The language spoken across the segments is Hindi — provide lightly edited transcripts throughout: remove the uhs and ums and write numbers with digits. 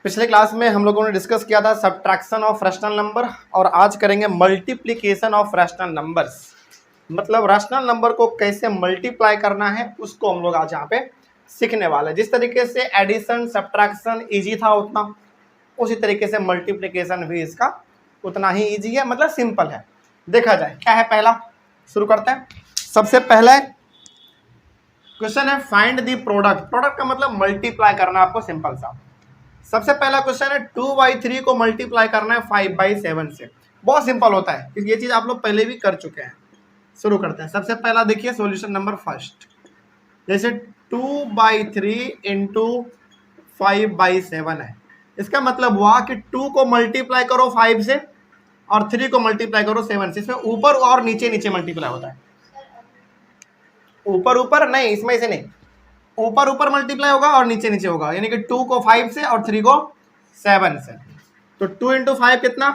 पिछले क्लास में हम लोगों ने डिस्कस किया था सब्ट्रैक्शन ऑफ रैशनल नंबर और आज करेंगे मल्टीप्लिकेशन ऑफ रैशनल नंबर्स। मतलब रैशनल नंबर को कैसे मल्टीप्लाई करना है उसको हम लोग आज यहाँ पे सीखने वाले हैं। जिस तरीके से एडिशन सब्ट्रैक्शन इजी था उतना उसी तरीके से मल्टीप्लिकेशन भी इसका उतना ही इजी है, मतलब सिंपल है। देखा जाए क्या है, पहला शुरू करते हैं। सबसे पहले क्वेश्चन है फाइंड द प्रोडक्ट। प्रोडक्ट का मतलब मल्टीप्लाई करना आपको सिंपल सा। सबसे पहला क्वेश्चन है 2/3 को मल्टीप्लाई करना है 5/7 से। बहुत सिंपल होता है, ये चीज आप लोग पहले भी कर चुके हैं। शुरू करते हैं। सबसे पहला देखिए सॉल्यूशन नंबर फर्स्ट, जैसे 2/3 इंटू 5/7 है। इसका मतलब हुआ कि 2 को मल्टीप्लाई करो 5 से और 3 को मल्टीप्लाई करो 7 से। इसमें ऊपर और नीचे नीचे मल्टीप्लाई होता है। ऊपर ऊपर नहीं, इसमें से नहीं, ऊपर ऊपर मल्टीप्लाई होगा और नीचे नीचे होगा। यानी कि 2 को 5 से और 3 को 7 से। तो 2 इंटू 5 कितना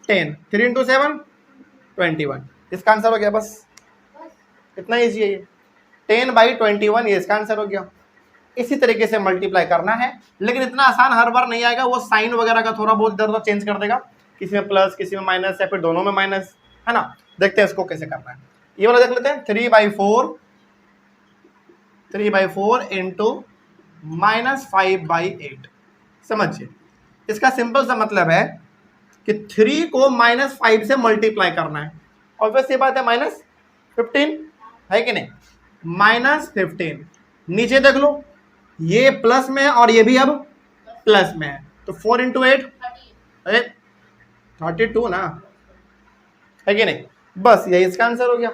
10, 3 इंटू 7 21। इसका आंसर हो गया। बस इतना ईजी है ये, 10/21 ये इसका आंसर हो गया। इसी तरीके से मल्टीप्लाई करना है, लेकिन इतना आसान हर बार नहीं आएगा। वो साइन वगैरह का थोड़ा बहुत इधर उधर चेंज कर देगा, किसी में प्लस किसी में माइनस या फिर दोनों में माइनस, है ना। देखते हैं इसको कैसे करना है। ये वाला देख लेते हैं। 3/4 इंटू -5/8। समझिए, इसका सिंपल सा मतलब है कि 3 को -5 से मल्टीप्लाई करना है। ऑब्वियस ये बात है, -15 है कि नहीं, -15। नीचे देख लो, ये प्लस में है और ये भी अब प्लस में है। तो 4 इंटू 8 32 ना, है कि नहीं। बस यही इसका आंसर हो गया।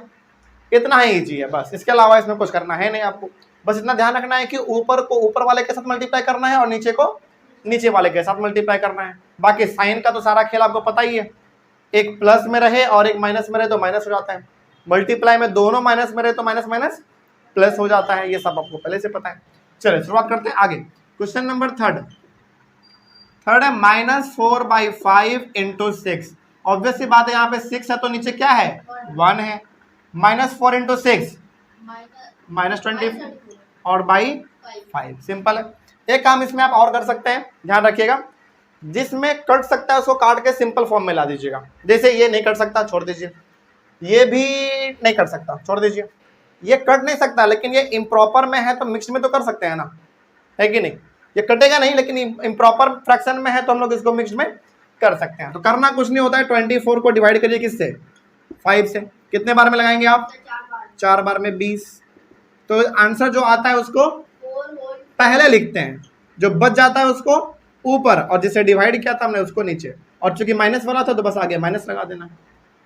इतना ही इजी है, बस इसके अलावा इसमें कुछ करना है नहीं आपको। बस इतना ध्यान रखना है कि ऊपर को ऊपर वाले के साथ मल्टीप्लाई करना है और नीचे को नीचे वाले के साथ मल्टीप्लाई करना है। बाकी साइन का तो सारा खेल आपको पता ही है। एक प्लस में रहे और एक माइनस में रहे तो माइनस हो जाता है। मल्टीप्लाई में दोनों माइनस में रहे तो माइनस माइनस प्लस हो जाता है। ये सब आपको पहले से पता है। चलिए शुरुआत करते हैं आगे। क्वेश्चन नंबर थर्ड है -4/5 इंटू 6। ऑब्वियस सी बात है, यहाँ पे 6 है तो नीचे क्या है 1 है। -4 इंटू 6 -20 और बाई 5। सिंपल है। एक काम इसमें आप और कर सकते हैं, ध्यान रखिएगा। जिसमें कट सकता है उसको काट के सिंपल फॉर्म में ला दीजिएगा। जैसे ये नहीं कट सकता, छोड़ दीजिए। ये भी नहीं कट सकता, छोड़ दीजिए। ये कट नहीं सकता, लेकिन ये इम्प्रॉपर में है तो मिक्स में तो कर सकते हैं ना, है कि नहीं। ये कटेगा नहीं, लेकिन इम्प्रॉपर फ्रैक्शन में है तो हम लोग इसको मिक्स में कर सकते हैं। तो करना कुछ नहीं होता है। 24 को डिवाइड करिए किससे 5 से। कितने बार में लगाएंगे आप 4 बार में 20। तो आंसर जो आता है उसको पहले लिखते हैं, जो बच जाता है उसको ऊपर, और जिसे डिवाइड किया था हमने उसको नीचे। और चूंकि माइनस वाला था तो बस आगे माइनस लगा देना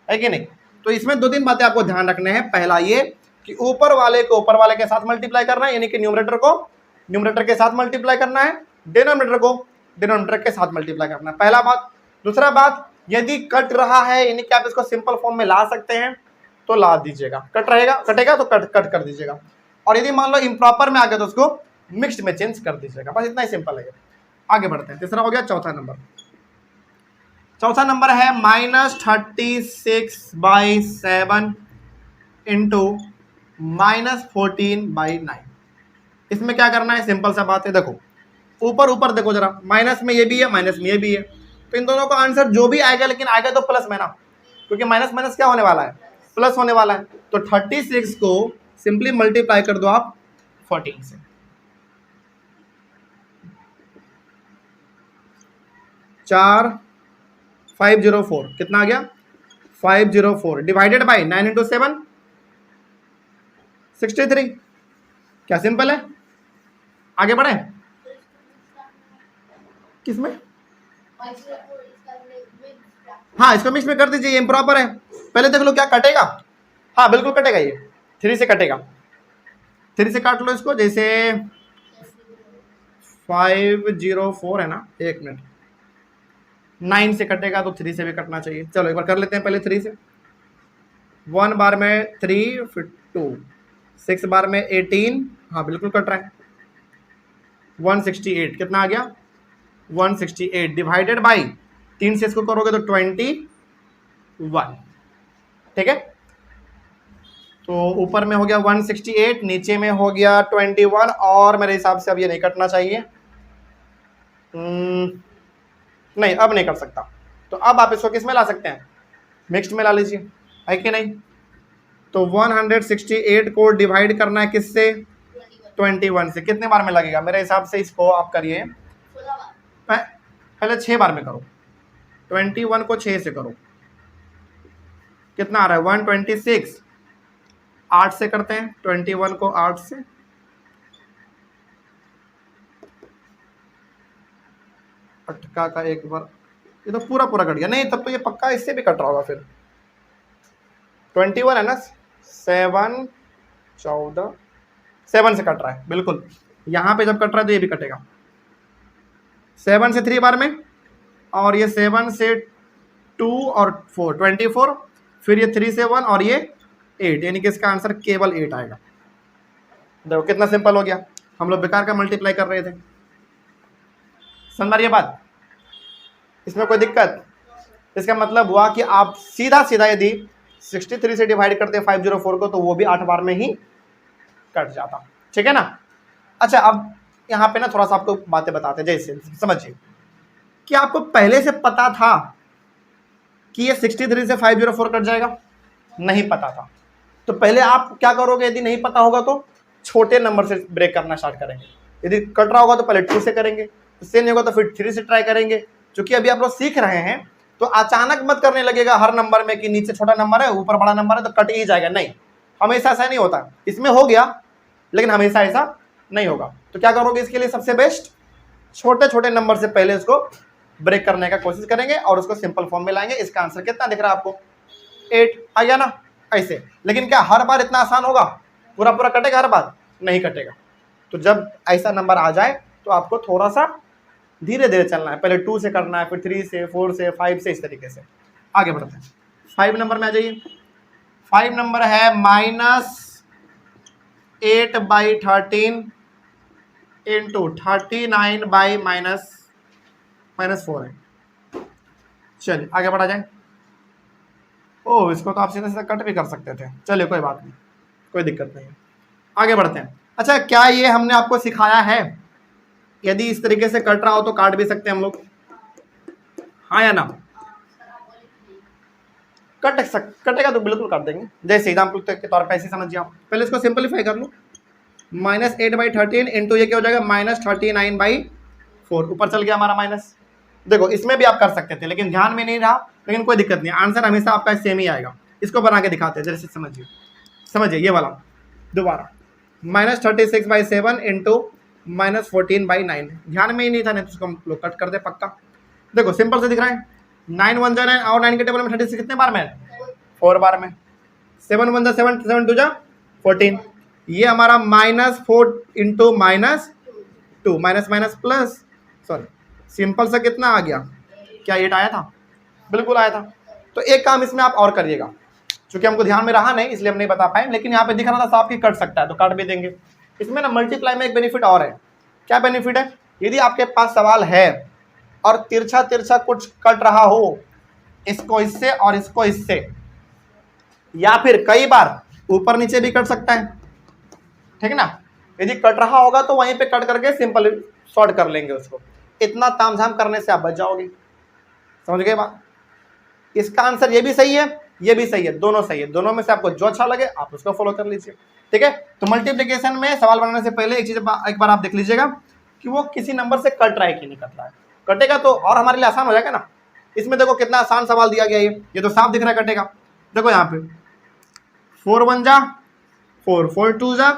है कि नहीं। तो इसमें 2-3 बातें आपको ध्यान रखने हैं। पहला ये कि ऊपर वाले को ऊपर वाले के साथ मल्टीप्लाई करना है, यानी कि न्यूमरेटर को न्यूमरेटर के साथ मल्टीप्लाई करना है, डिनोमिनेटर को डिनोमिनेटर के साथ मल्टीप्लाई करना है। पहला बात। दूसरा बात, यदि कट रहा है यानी कि आप इसको सिंपल फॉर्म में ला सकते हैं तो ला दीजिएगा। कटेगा तो कट कर दीजिएगा। और यदि मान लो इम्प्रॉपर में आ गया तो उसको मिक्स्ड में चेंज कर दीजिएगा। बस इतना ही सिंपल है। आगे बढ़ते हैं। तीसरा हो गया। चौथा नंबर है -36/7 इंटू -14/9। इसमें क्या करना है, सिंपल सा बात है। देखो ऊपर देखो जरा, माइनस में ये भी है माइनस में ये भी है, तो इन दोनों का आंसर जो भी आएगा, लेकिन आएगा तो प्लस में ना, क्योंकि माइनस माइनस क्या होने वाला है, प्लस होने वाला है। तो 36 को सिंपली मल्टीप्लाई कर दो आप 14 से। 504 कितना आ गया 504 डिवाइडेड बाई 9 इंटू 7 63। क्या सिंपल है। आगे बढ़े। किसमें, हाँ इसको मिक्स में कर दीजिए, ये इम्प्रॉपर है। पहले देख लो क्या कटेगा। हाँ बिल्कुल कटेगा, ये 3 से कटेगा। 3 से काट लो इसको। जैसे 504 है ना, 1 मिनट, 9 से कटेगा तो 3 से भी कटना चाहिए। चलो एक बार कर लेते हैं पहले 3 से। 1 बार में 3 फिर 2, 6 बार में 18, हाँ बिल्कुल कट रहा है। 168 कितना आ गया 168 डिवाइडेड बाई 3 से इसको करोगे तो 21। ठीक है। तो ऊपर में हो गया 168, नीचे में हो गया 21, और मेरे हिसाब से अब ये नहीं कटना चाहिए। नहीं, अब नहीं कर सकता। तो अब आप इसको किस में ला सकते हैं, मिक्स्ड में ला लीजिए, है कि नहीं। तो 168 को डिवाइड करना है किससे, 21 से। कितने बार में लगेगा मेरे हिसाब से, इसको आप करिए पहले 6 बार में करो। 21 को 6 से करो, कितना आ रहा है 126। 8 से करते हैं 21 को 8 से, अटका का एक बार, ये तो पूरा पूरा कट गया। नहीं, तब तो ये पक्का इससे भी कट रहा होगा फिर। 21 है ना, 7 14 7 से कट रहा है बिल्कुल। यहाँ पे जब कट रहा है तो ये भी कटेगा 7 से 3 बार में, और ये 7 से 2 और 4 24, फिर ये 3 से 1 और ये 8, यानी कि इसका आंसर केवल 8 आएगा। देखो कितना सिंपल हो गया, हम लोग बेकार का मल्टीप्लाई कर रहे थे। समझ रही है बात, इसमें कोई दिक्कत। इसका मतलब हुआ कि आप सीधा सीधा यदि 63 से डिवाइड करते 504 को, तो वो भी 8 बार में ही कट जाता। ठीक है ना। अच्छा, अब यहाँ पे ना थोड़ा सा आपको बातें बताते हैं। जैसे समझिए कि आपको पहले से पता था कि ये 63 से 504 कट जाएगा, नहीं पता था। तो पहले आप क्या करोगे, यदि नहीं पता होगा तो छोटे नंबर से ब्रेक करना स्टार्ट करेंगे। यदि कट रहा होगा तो पहले 2 से करेंगे, उससे नहीं होगा तो फिर 3 से ट्राई करेंगे। क्योंकि अभी आप लोग सीख रहे हैं, तो अचानक मत करने लगेगा हर नंबर में कि नीचे छोटा नंबर है ऊपर बड़ा नंबर है तो कट ही जाएगा। नहीं, हमेशा ऐसा नहीं होता। इसमें हो गया, लेकिन हमेशा ऐसा नहीं होगा। तो क्या करोगे, इसके लिए सबसे बेस्ट छोटे छोटे नंबर से पहले उसको ब्रेक करने का कोशिश करेंगे और उसको सिंपल फॉर्म में लाएंगे। इसका आंसर कितना दिख रहा है आपको, 8 आ गया ना, ऐसे। लेकिन क्या हर बार इतना आसान होगा, पूरा पूरा कटेगा हर बार, नहीं कटेगा। तो जब ऐसा नंबर आ जाए तो आपको थोड़ा सा धीरे धीरे चलना है, पहले 2 से करना है, फिर 3 से, 4 से, 5 से, इस तरीके से आगे बढ़ते हैं। 5 नंबर में आ जाइए। 5 नंबर है -8/13 इंटू 39/-4 है। चलिए आगे बढ़ा जाए। ओह, इसको तो आप सीधे सीधे कट भी कर सकते थे, चलिए कोई बात नहीं, कोई दिक्कत नहीं है। आगे बढ़ते हैं। अच्छा, क्या ये हमने आपको सिखाया है यदि इस तरीके से कट रहा हो तो काट भी सकते हैं हम लोग, हाँ या ना। कटेगा तो बिल्कुल काट देंगे। जैसे एग्जाम्पल के तौर पर ऐसे समझिए आप, पहले इसको सिंपलीफाई कर लो। -8/13 इंटू ये क्या हो जाएगा, -39/4, ऊपर चल गया हमारा माइनस। देखो इसमें भी आप कर सकते थे, लेकिन ध्यान में नहीं रहा, लेकिन कोई दिक्कत नहीं, आंसर हमेशा आपका सेम ही आएगा। इसको बना के दिखाते हैं, जैसे समझिए ये वाला दोबारा, -36/7 इंटू -14/9, ध्यान में ही नहीं था, नहीं तो उसको हम लोग कट कर दे पक्का। देखो सिंपल से दिख रहा है, 9 1 जा 9 और 9 के टेबल में 36 कितने बार में है, 4 बार में। 7 1 जा 7, 7 2 जा 14, ये हमारा -4 into -2, minus plus, sorry simple सा कितना आ गया, क्या 8 आया था, बिल्कुल आया था। तो एक काम इसमें आप और करिएगा, क्योंकि हमको ध्यान में रहा नहीं इसलिए हम नहीं बता पाए, लेकिन यहाँ पे दिख रहा था साफ कि कट सकता है तो काट भी देंगे। इसमें ना मल्टीप्लाई में एक बेनिफिट और है। क्या बेनिफिट है, यदि आपके पास सवाल है और तिरछा तिरछा कुछ कट रहा हो, इसको इससे और इसको इससे, या फिर कई बार ऊपर नीचे भी कट सकता है, ठीक है ना। यदि कट रहा होगा तो वहीं पे कट करके सिंपल सॉर्ट कर लेंगे उसको। इतना तामझाम करने से आप बच जाओगे, समझ गए बात। इसका आंसर ये भी सही है, ये भी सही है, दोनों सही है। दोनों में से आपको जो अच्छा लगे आप उसको फॉलो कर लीजिए, ठीक है। तो मल्टीप्लिकेशन में सवाल बनाने से पहले एक चीज एक बार आप देख लीजिएगा कि वो किसी नंबर से कट रहा है कि नहीं कट रहा है। कटेगा तो और हमारे लिए आसान हो जाएगा ना। इसमें देखो कितना आसान सवाल दिया गया, ये तो साफ दिख रहा है कटेगा। देखो यहाँ पे 4 1 जा 4, 4 2 जा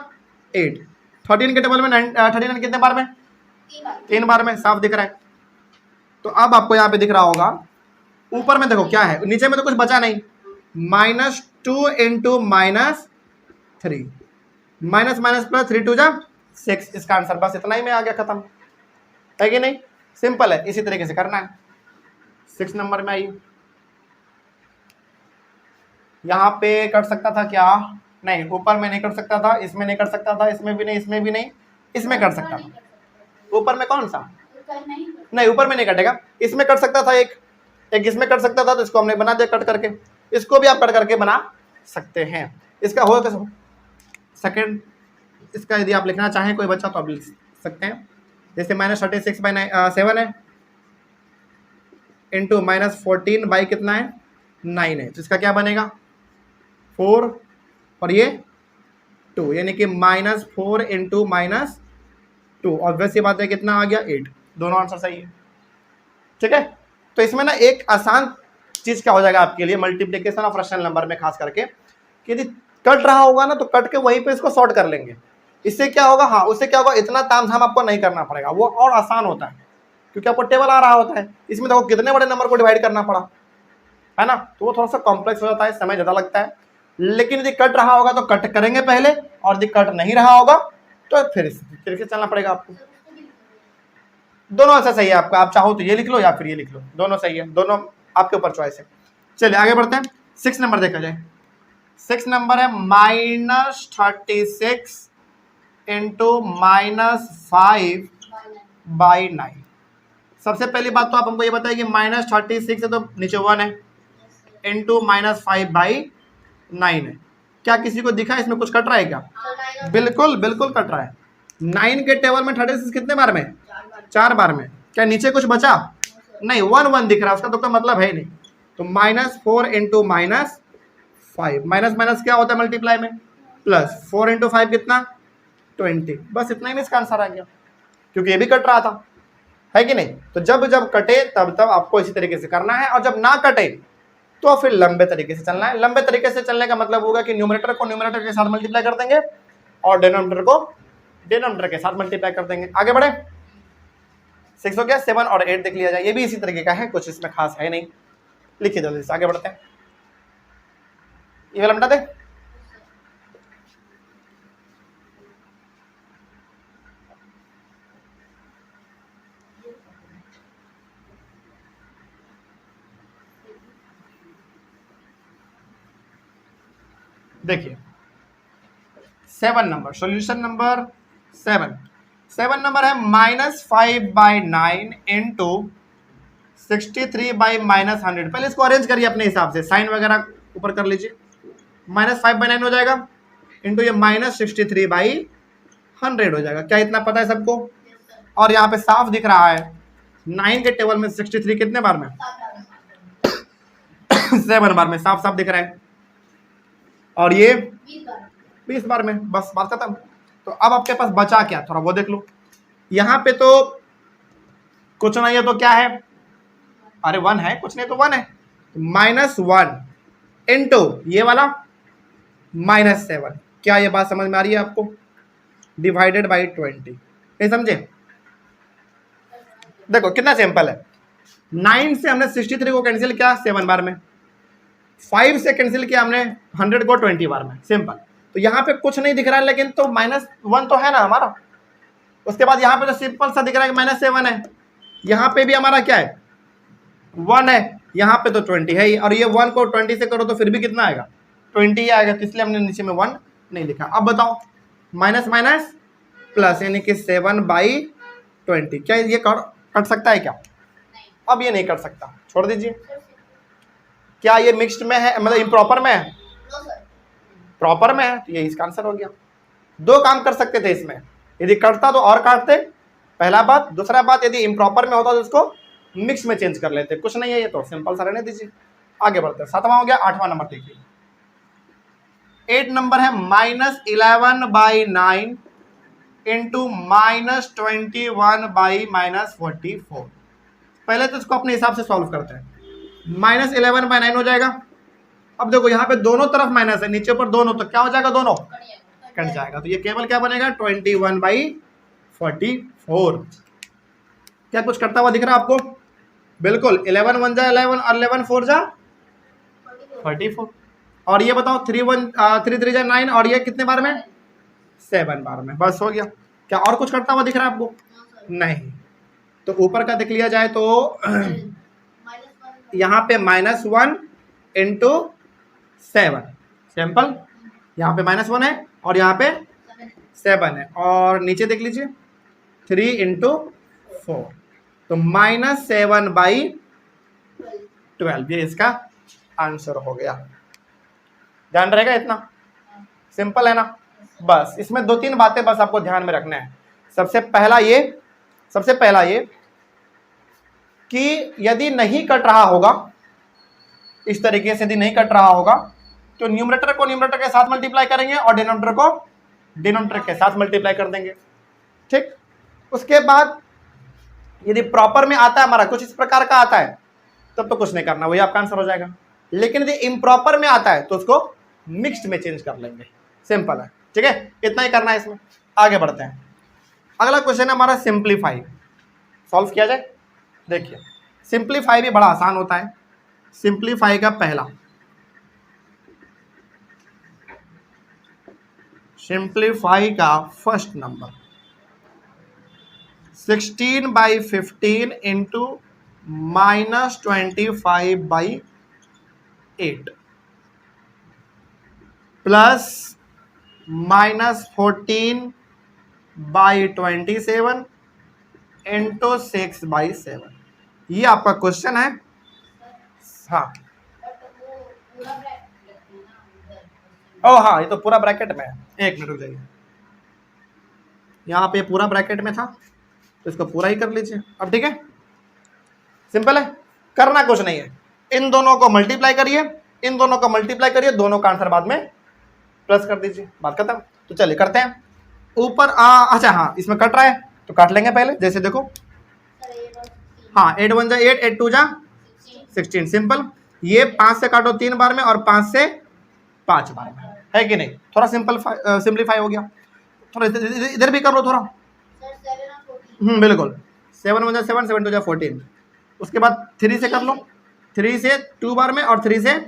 8, 13 के टेबल में 39 कितने बार में, 3 बार में, साफ दिख रहा है। तो अब आपको यहाँ पे दिख रहा होगा, ऊपर में देखो क्या है, नीचे में तो कुछ बचा नहीं, -2 इंटू -3, माइनस माइनस प्लस 3 2 जा 6, इसका आंसर बस इतना ही में आ गया, खत्म है कि नहीं। सिंपल है, इसी तरीके से करना है। 6 नंबर में आइए, यहाँ पे कर सकता था क्या, नहीं ऊपर में नहीं कर सकता था, इसमें नहीं कर सकता था, इसमें भी नहीं, इसमें भी नहीं, इसमें कर सकता था। ऊपर में कौन सा, नहीं ऊपर में नहीं कटेगा, इसमें कर सकता था, एक इसमें कर सकता था, तो इसको हमने बना दिया कट करके। इसको भी आप कट करके बना सकते हैं। इसका हो कैसे सेकेंड, इसका यदि आप लिखना चाहें कोई बच्चा तो आप लिख सकते हैं। जैसे -36/7 है, इंटू -14 बाई कितना है 9 है, तो इसका क्या बनेगा 4 और ये 2, यानी कि -4 इंटू -2, ऑब्वियस ये बात है कितना आ गया 8, दोनों आंसर सही है। ठीक है, तो इसमें ना एक आसान चीज क्या हो जाएगा आपके लिए मल्टीप्लिकेशन ऑफ रैशनल नंबर में खास करके, कि यदि कट रहा होगा ना तो कट के वहीं पे इसको सॉर्ट कर लेंगे। इससे क्या होगा, हाँ उससे क्या होगा, इतना तामझाम आपको नहीं करना पड़ेगा, वो और आसान होता है क्योंकि आपको टेबल आ रहा होता है। इसमें देखो कितने बड़े नंबर को डिवाइड करना पड़ा है ना, तो वो थोड़ा सा कॉम्प्लेक्स हो जाता है, समय ज्यादा लगता है। लेकिन यदि कट रहा होगा तो कट करेंगे पहले, और यदि कट नहीं रहा होगा तो फिर से चलना पड़ेगा आपको। दोनों आंसर सही है आपका, आप चाहो तो ये लिख लो या फिर ये लिख लो, दोनों सही है, दोनों आपके ऊपर चॉइस है। चलिए आगे बढ़ते हैं, 6 नंबर देखा जाए। 6 नंबर है -36 इंटू -5 बाई 9। सबसे पहली बात तो आप हमको ये बताइए कि -36 है तो नीचे 1 है, इंटू -5 बाई 9 है। क्या किसी को दिखा इसमें कुछ कट रहा है क्या? बिल्कुल बिल्कुल कट रहा है। 9 के टेबल में 36 कितने बार में? 4 बार में। क्या नीचे कुछ बचा? नहीं, 1 दिख रहा है, उसका तो कोई मतलब है ही नहीं। तो -4 इंटू -5, माइनस माइनस क्या होता है मल्टीप्लाई में? प्लस 4 इंटू 5 कितना? 20। बस इतना ही इसका आंसर आ गया, क्योंकि ये भी कट रहा था, है कि नहीं? तो जब जब कटे तब तब आपको इसी तरीके से करना है, और जब ना कटे तो फिर लंबे तरीके से चलना है। लंबे तरीके से चलने का मतलब होगा कि न्यूमरेटर को न्यूमरेटर के साथ मल्टीप्लाई कर देंगे और डिनोमिनेटर को डिनोमिनेटर के साथ मल्टीप्लाई कर देंगे। आगे बढ़े, 6 हो गया, 7 और 8 देख लिया जाए, ये भी इसी तरीके का है, कुछ इसमें खास है नहीं। लिखिए जल्दी से, आगे बढ़ते हैं। ये वाला मिटा दे। देखिए 7 नंबर, सॉल्यूशन नंबर 7 नंबर है -5/9 इंटू 63/-100। पहले इसको अरेंज करिए अपने हिसाब से, साइन वगैरह ऊपर कर लीजिए। -5/9 हो जाएगा इंटू ये -63/100 हो जाएगा। क्या इतना पता है सबको? और यहाँ पे साफ दिख रहा है 9 के टेबल में 63 कितने बार में? 7 बार में, साफ साफ दिख रहा है। और ये 20 बार में, बस बात खत्म। तो अब आपके पास बचा क्या, थोड़ा वो देख लो। यहाँ पे तो कुछ नहीं है तो क्या है, अरे 1 है, कुछ नहीं तो 1 है। -1 इंटू ये वाला -7। क्या ये बात समझ में आ रही है आपको? डिवाइडेड बाई 20, नहीं समझे? देखो कितना सिंपल है, 9 से हमने 63 को कैंसिल किया 7 बार में, 5 से कैंसिल किया हमने 100 को 20 बार में, सिंपल। तो यहाँ पे कुछ नहीं दिख रहा है, लेकिन तो -1 तो है ना हमारा। उसके बाद यहाँ पे तो सिंपल सा दिख रहा है कि -7 है। यहाँ पे भी हमारा क्या है? 1 है। यहाँ पे तो 20 है ही, और ये 1 को 20 से करो तो फिर भी कितना आएगा? 20 ही आएगा, तो इसलिए हमने नीचे में 1 नहीं लिखा। अब बताओ, माइनस माइनस प्लस, यानी कि 7/20। क्या ये कट सकता है क्या? अब ये नहीं कट सकता, छोड़ दीजिए। क्या ये मिक्स्ड में है, मतलब इम्प्रॉपर में है? प्रॉपर में है, तो ये इसका आंसर हो गया। 2 काम कर सकते थे इसमें, यदि कटता तो और काटते, पहला बात। दूसरा बात, यदि इम्प्रॉपर में होता तो उसको मिक्स में चेंज कर लेते। कुछ नहीं है, ये तो सिंपल सा रहने दीजिए। आगे बढ़ते हैं, 7वां हो गया। 8वां नंबर देखिए, 8 नंबर है -11/9 इंटू -21/-44। पहले तो इसको अपने हिसाब से सॉल्व करते हैं। -11/9 हो जाएगा। अब देखो यहाँ पे दोनों तरफ माइनस है, नीचे पर दोनों, तो क्या हो जाएगा? दोनों कट जाएगा, तो ये केवल क्या बनेगा? 21/44। क्या कुछ करता हुआ दिख रहा है आपको? बिल्कुल, 11 1 जा 11 और 11 4 जा 44। और ये बताओ 3 3 जा 9, और ये कितने बार में? 7 बार में, बस हो गया। क्या और कुछ करता हुआ दिख रहा है आपको? नहीं। तो ऊपर का देख लिया जाए तो यहाँ पे -1 इंटू 7, सिंपल। यहाँ पे -1 है और यहाँ पे 7 है, और नीचे देख लीजिए 3 इंटू 4, तो -7/12, ये इसका आंसर हो गया। ध्यान रहेगा इतना? सिंपल है ना? बस इसमें 2-3 बातें बस आपको ध्यान में रखना है। सबसे पहला ये कि यदि नहीं कट रहा होगा, इस तरीके से यदि नहीं कट रहा होगा, तो न्यूमरेटर को न्यूमरेटर के साथ मल्टीप्लाई करेंगे और डिनोमिनेटर को डिनोमिनेटर के साथ मल्टीप्लाई कर देंगे। ठीक, उसके बाद यदि प्रॉपर में आता है हमारा कुछ इस प्रकार का आता है, तब तो कुछ नहीं करना, वही आपका आंसर हो जाएगा। लेकिन यदि इम्प्रॉपर में आता है तो उसको मिक्स्ड में चेंज कर लेंगे, सिंपल है। ठीक है, इतना ही करना है इसमें। आगे बढ़ते हैं, अगला क्वेश्चन है हमारा सिंप्लीफाई। सॉल्व किया जाए। देखिए सिंप्लीफाई भी बड़ा आसान होता है। सिंप्लीफाई का पहला, सिंप्लीफाई का first number 16/15 into -25/8 plus -14/27 into 6/7। ये आपका क्वेश्चन है। हाँ ओ हाँ, ये तो पूरा ब्रैकेट में है। एक मिनट रुक जाइए, यहाँ पे पूरा ब्रैकेट में था तो इसको पूरा ही कर लीजिए अब। ठीक है, सिंपल है, करना कुछ नहीं है। इन दोनों को मल्टीप्लाई करिए, इन दोनों को मल्टीप्लाई करिए, दोनों का आंसर बाद में प्लस कर दीजिए, बात खत्म। तो चलिए करते हैं। ऊपर अच्छा हाँ, इसमें कट रहा है तो काट लेंगे पहले। जैसे देखो, हाँ 8 1 जा 8, 8 2 जा 16, सिंपल। ये 5 से काटो 3 बार में और 5 से 5 बार में, है कि नहीं? थोड़ा सिंपलीफाई हो गया। थोड़ा इधर भी कर लो थोड़ा। बिल्कुल, 7 1 जा 7, 7 2 जा 14। उसके बाद 3 से कर लो, 3 से 2 बार में और 3 से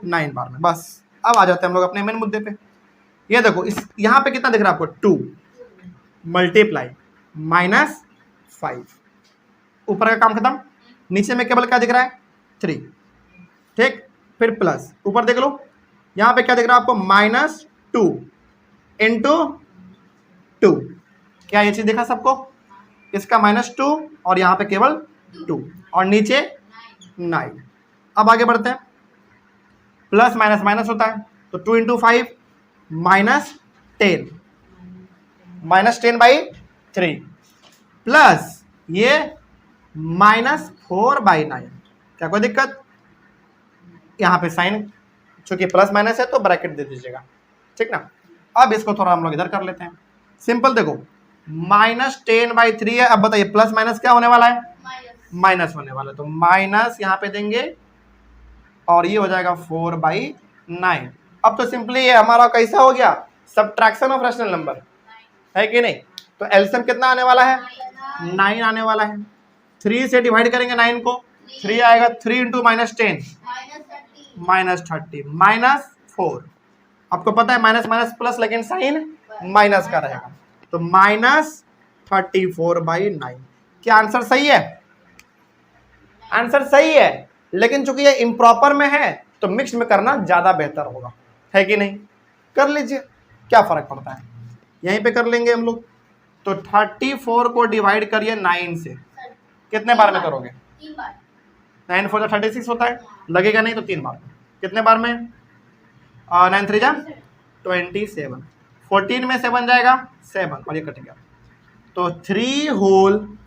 9 बार में। बस अब आ जाते हैं हम लोग अपने मेन मुद्दे पे। ये देखो, इस यहाँ पे कितना दिख रहा है आपको? 2 मल्टीप्लाई -5। ऊपर का काम खत्म, नीचे में केवल क्या दिख रहा है? 3। ठीक, फिर प्लस, ऊपर देख लो यहाँ पे क्या दिख रहा है आपको? -2 इंटू 2। क्या ये चीज देखा सबको? इसका -2 और यहाँ पे केवल 2 और नीचे 9। अब आगे बढ़ते हैं, प्लस माइनस माइनस होता है तो 2 इंटू 5 -10, -10/3 प्लस ये -4/9। क्या कोई दिक्कत? यहाँ पे साइन चूंकि प्लस माइनस है तो ब्रैकेट दे दीजिएगा, ठीक ना। अब इसको थोड़ा हम लोग इधर कर लेते हैं। सिंपल देखो, -10/3 है। अब बताइए प्लस माइनस क्या होने वाला है? माइनस होने वाला है, तो माइनस यहाँ पे देंगे और ये हो जाएगा 4/9। अब तो सिंपली ये हमारा कैसा हो गया? सब्ट्रैक्शन ऑफ रैशनल नंबर, है कि नहीं? तो एलसीएम कितना आने वाला है? 9 आने वाला है। 3 से डिवाइड करेंगे 9 को, 3 आएगा। 3 इंटू -10 -30 -4। आपको पता है माइनस माइनस प्लस, लेकिन साइन माइनस का रहेगा, तो -34/9। क्या आंसर सही है? आंसर सही है, लेकिन चूंकि ये इम्प्रॉपर में है तो मिक्स में करना ज्यादा बेहतर होगा, है कि नहीं? कर लीजिए, क्या फर्क पड़ता है, यहीं पे कर लेंगे हम लोग। तो 34 को डिवाइड करिए 9 से, कितने बार में करोगे? 9 4 36 होता है, लगेगा नहीं तो 3 बार में। कितने बार में? 9 3 जा 27, 14 में 7 जाएगा 7 और ये कट गया, तो 3 होल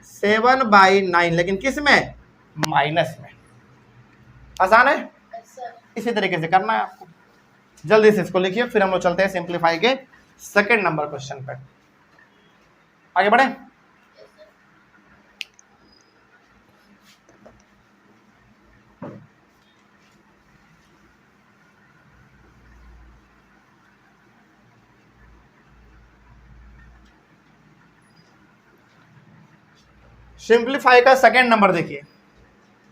7/9, लेकिन किस में? माइनस में। आसान है, इसी तरीके से करना है आपको। जल्दी से इसको लिखिए, फिर हम लोग चलते हैं सिंप्लीफाई के सेकंड नंबर क्वेश्चन पे। आगे बढ़े। सिंप्लीफाई का सेकंड नंबर देखिए,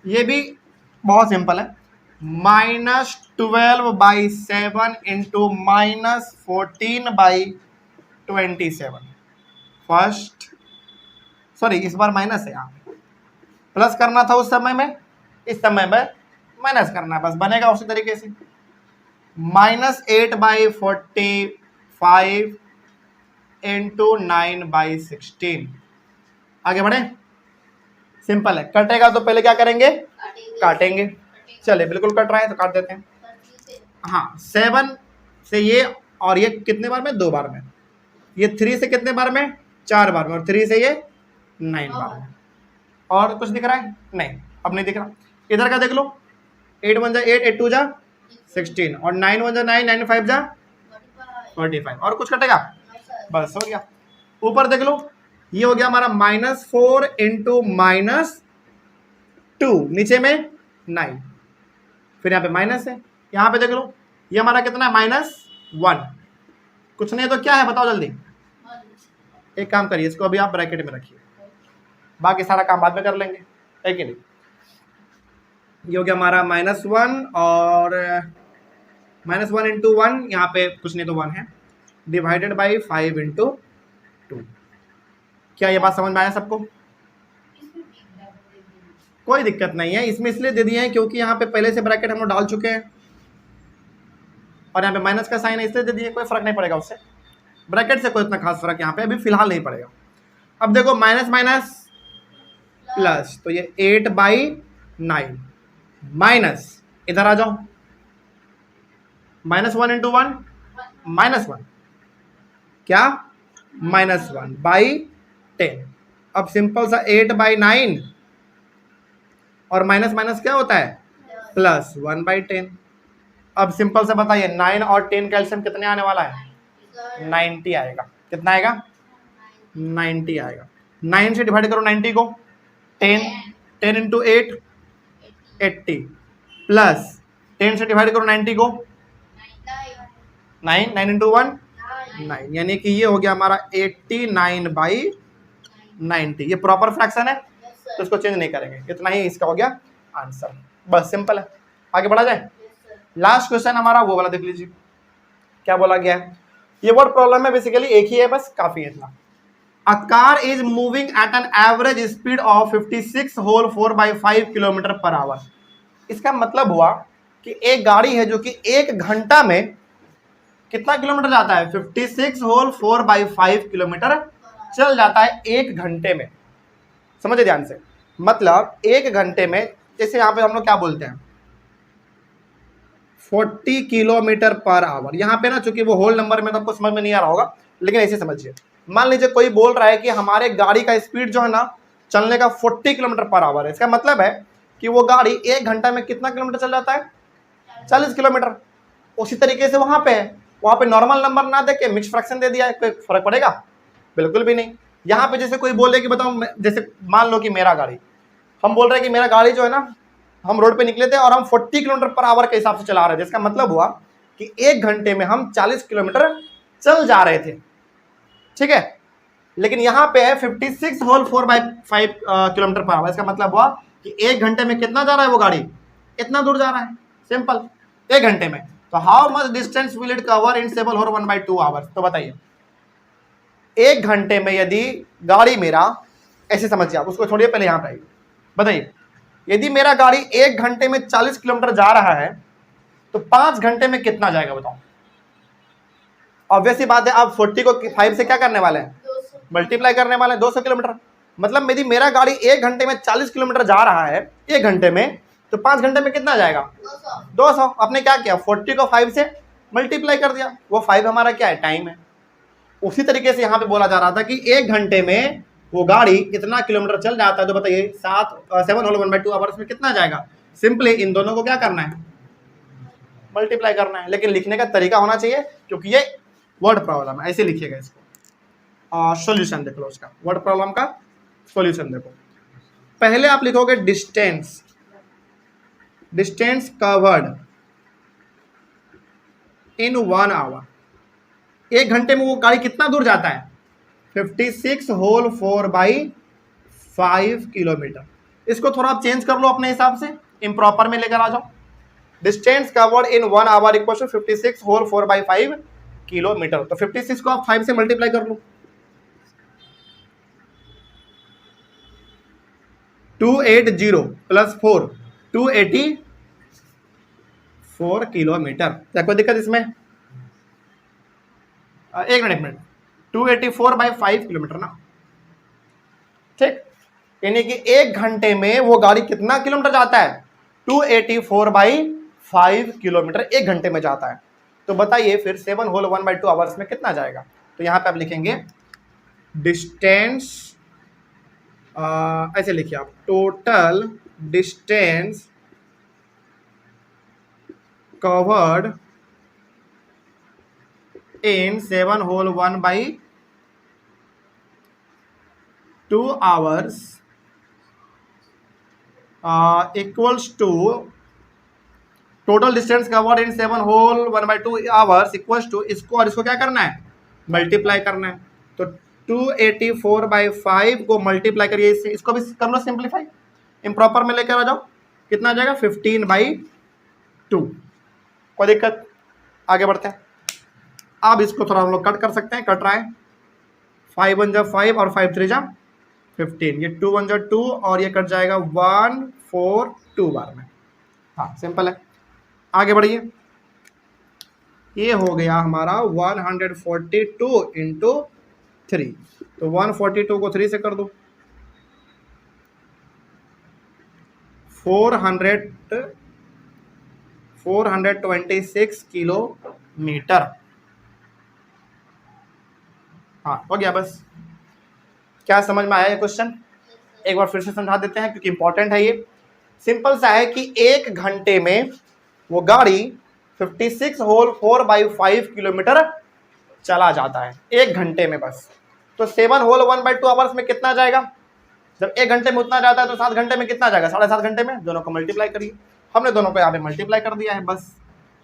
ये भी बहुत सिंपल है। -12/7 इंटू -14/27। फर्स्ट, सॉरी इस बार माइनस है, यहाँ प्लस करना था उस समय में, इस समय में माइनस करना है, बस बनेगा उसी तरीके से। -8/45 इंटू 9/16। आगे बढ़े, सिंपल है। कटेगा तो पहले क्या करेंगे? काटेंगे। चलिए, बिल्कुल कट रहा है तो काट देते हैं। हाँ, 7 से ये और ये कितने बार में? 2 बार में। ये 3 से कितने बार में? 4 बार में, और 3 से ये 9 बार में। और कुछ दिख रहा है? नहीं, अब नहीं दिख रहा। इधर का देख लो, 8 1 जा 8, 8 2 जा 16 और 9 1 जा 9, 9 5 जा 45। और कुछ कटेगा? बस हो गया। ऊपर देख लो, ये हो गया हमारा -4 इंटू -2, नीचे में 9, फिर यहाँ पे माइनस है। यहाँ पे देख लो, ये हमारा कितना है? -1। कुछ नहीं तो क्या है बताओ जल्दी। एक काम करिए, इसको अभी आप ब्रैकेट में रखिए, बाकी सारा काम बाद में कर लेंगे, है कि नहीं। ये हो गया हमारा -1 और -1 इंटू 1, यहाँ पे कुछ नहीं तो 1 है, डिवाइडेड बाई 5 इंटू 2। क्या ये बात समझ में आया सबको? कोई दिक्कत नहीं है, इसमें इसलिए दे दिए हैं क्योंकि यहाँ पे पहले से ब्रैकेट हम लोग डाल चुके हैं और यहाँ पे माइनस का साइन है, इसलिए दे दिए। कोई फर्क नहीं पड़ेगा उससे, ब्रैकेट से कोई इतना खास फर्क यहाँ पे अभी फिलहाल नहीं पड़ेगा। अब देखो माइनस माइनस प्लस, तो ये 8/9 माइनस, इधर आ जाओ, -1 इंटू 1 -1, क्या? -1/10। अब सिंपल सा 8/9 और माइनस माइनस क्या होता है? +1/10। अब सिंपल से बताइए 9 और 10 का एलसीएम कितने आने वाला है? 90 आएगा। कितना आएगा? 90 आएगा। 9 से डिवाइड करो 90 को, 10 इंटू 8 80 प्लस 10 से डिवाइड करो 90 को 9 इंटू 1 9, यानी कि ये हो गया हमारा 89/90। ये प्रॉपर फ्रैक्शन है तो इसको चेंज नहीं करेंगे, इतना ही इसका हो गया आंसर। बस सिंपल है, आगे बढ़ा जाए। लास्ट क्वेश्चन हमारा वो वाला देख लीजिए, क्या बोला गया है। ये वर्ड प्रॉब्लम है, बेसिकली एक ही है, बस काफी है इतना। A car is moving at an average speed of 56 whole 4/5 kilometre per hour. इसका मतलब हुआ कि एक गाड़ी है जो कि 1 घंटा में कितना किलोमीटर जाता है? 56 होल 4/5 किलोमीटर चल जाता है 1 घंटे में। समझे ध्यान से, मतलब 1 घंटे में, जैसे यहाँ पे हम लोग क्या बोलते हैं 40 किलोमीटर पर आवर। यहाँ पे ना चूंकि वो होल नंबर में तो आपको समझ में नहीं आ रहा होगा, लेकिन ऐसे समझिए। मान लीजिए कोई बोल रहा है कि हमारे गाड़ी का स्पीड जो है ना चलने का 40 किलोमीटर पर आवर है। इसका मतलब है कि वो गाड़ी 1 घंटा में कितना किलोमीटर चल जाता है? 40 किलोमीटर। उसी तरीके से वहां पे नॉर्मल नंबर ना देके मिक्स फ्रैक्शन दे दिया है, कोई फर्क पड़ेगा? बिल्कुल भी नहीं। यहाँ पे जैसे कोई बोले कि बताओ, जैसे मान लो कि मेरा गाड़ी, हम बोल रहे हैं कि मेरा गाड़ी जो है ना, हम रोड पे निकले थे और हम 40 किलोमीटर पर आवर के हिसाब से चला रहे थे। इसका मतलब हुआ कि 1 घंटे में हम 40 किलोमीटर चल जा रहे थे, ठीक है। लेकिन यहाँ पे है 56 होल 4/5 किलोमीटर पर आवर। इसका मतलब हुआ कि 1 घंटे में कितना जा रहा है वो गाड़ी? इतना दूर जा रहा है, सिंपल, 1 घंटे में। तो how much distance will it cover in 7 whole 1/2 hours? तो बताइए 1 घंटे में यदि गाड़ी मेरा, ऐसे समझिए आप, उसको छोड़िए, पहले यहाँ पे आइए, बताइए यदि मेरा गाड़ी 1 घंटे में 40 किलोमीटर जा रहा है तो 5 घंटे में कितना जाएगा बताओ? ऑब्वियस सी बात है, आप 40 को 5 से क्या करने वाले हैं? मल्टीप्लाई करने वाले हैं, 200 किलोमीटर। मतलब यदि मेरा गाड़ी 1 घंटे में 40 किलोमीटर जा रहा है 1 घंटे में, तो 5 घंटे में कितना जाएगा? 200। आपने क्या किया? 40 को 5 से मल्टीप्लाई कर दिया। वो 5 हमारा क्या है? टाइम है। उसी तरीके से यहाँ पे बोला जा रहा था कि 1 घंटे में वो गाड़ी इतना किलोमीटर चल जाता है। तो बताइए 7 होल 1/2 आवर्स में कितना जाएगा? सिंपली इन दोनों को क्या करना है? मल्टीप्लाई करना है। लेकिन लिखने का तरीका होना चाहिए, क्योंकि ये वर्ड प्रॉब्लम है, ऐसे लिखिएगा इसको। सॉल्यूशन देख लो उसका, वर्ड प्रॉब्लम का सॉल्यूशन देखो। पहले आप लिखोगे डिस्टेंस कवर्ड इन 1 आवर। 1 घंटे में वो गाड़ी कितना दूर जाता है? 56 होल 4/5 किलोमीटर। इसको थोड़ा आप चेंज कर लो अपने हिसाब से, इम्प्रॉपर में लेकर आ जाओ। Distance covered in 1 hour equal to 56 whole 4/5 kilometre. तो 56 को आप 5 से मल्टीप्लाई कर लो, 280 प्लस 4 284 किलोमीटर। क्या कोई दिक्कत इसमें? एक मिनट 284/5 किलोमीटर ना, ठीक। यानी कि 1 घंटे में वो गाड़ी कितना किलोमीटर जाता है? 284/5 किलोमीटर 1 घंटे में जाता है। तो बताइए फिर 7 होल 1/2 आवर्स में कितना जाएगा? तो यहां पे आप लिखेंगे डिस्टेंस ऐसे लिखिए आप, total distance covered in 7 whole 1/2 hours equals to total distance covered in 7 whole 1/2 hours equals to इसको, और इसको क्या करना है, मल्टीप्लाई करना है। तो 284/5 को मल्टीप्लाई करिए इससे, इसको भी कर लो सिंप्लीफाई, इम्प्रॉपर में लेकर आ जाओ, कितना आ जाएगा 15/2। कोई दिक्कत, आगे बढ़ते हैं। अब इसको थोड़ा हम लोग कट कर सकते हैं, कट रहा है, 5 1 जा 5 और 5 3 जा 15, ये 2 1 जा 2 और ये कट जाएगा 1 4 2 बार में। हाँ सिंपल है, आगे बढ़िए। ये हो गया हमारा 142 इंटू 3, तो 142 को 3 से कर दो, 426 किलोमीटर। हाँ हो गया बस। क्या समझ में आया ये क्वेश्चन? एक बार फिर से समझा देते हैं क्योंकि इंपॉर्टेंट है ये। सिंपल सा है कि 1 घंटे में वो गाड़ी 56 होल 4/5 किलोमीटर चला जाता है 1 घंटे में बस। तो 7 होल 1/2 आवर्स में कितना जाएगा? जब 1 घंटे में उतना जाता है तो 7 घंटे में कितना जाएगा? 7.5 घंटे में। दोनों को मल्टीप्लाई करिए, हमने दोनों को यहाँ पे मल्टीप्लाई कर दिया है बस।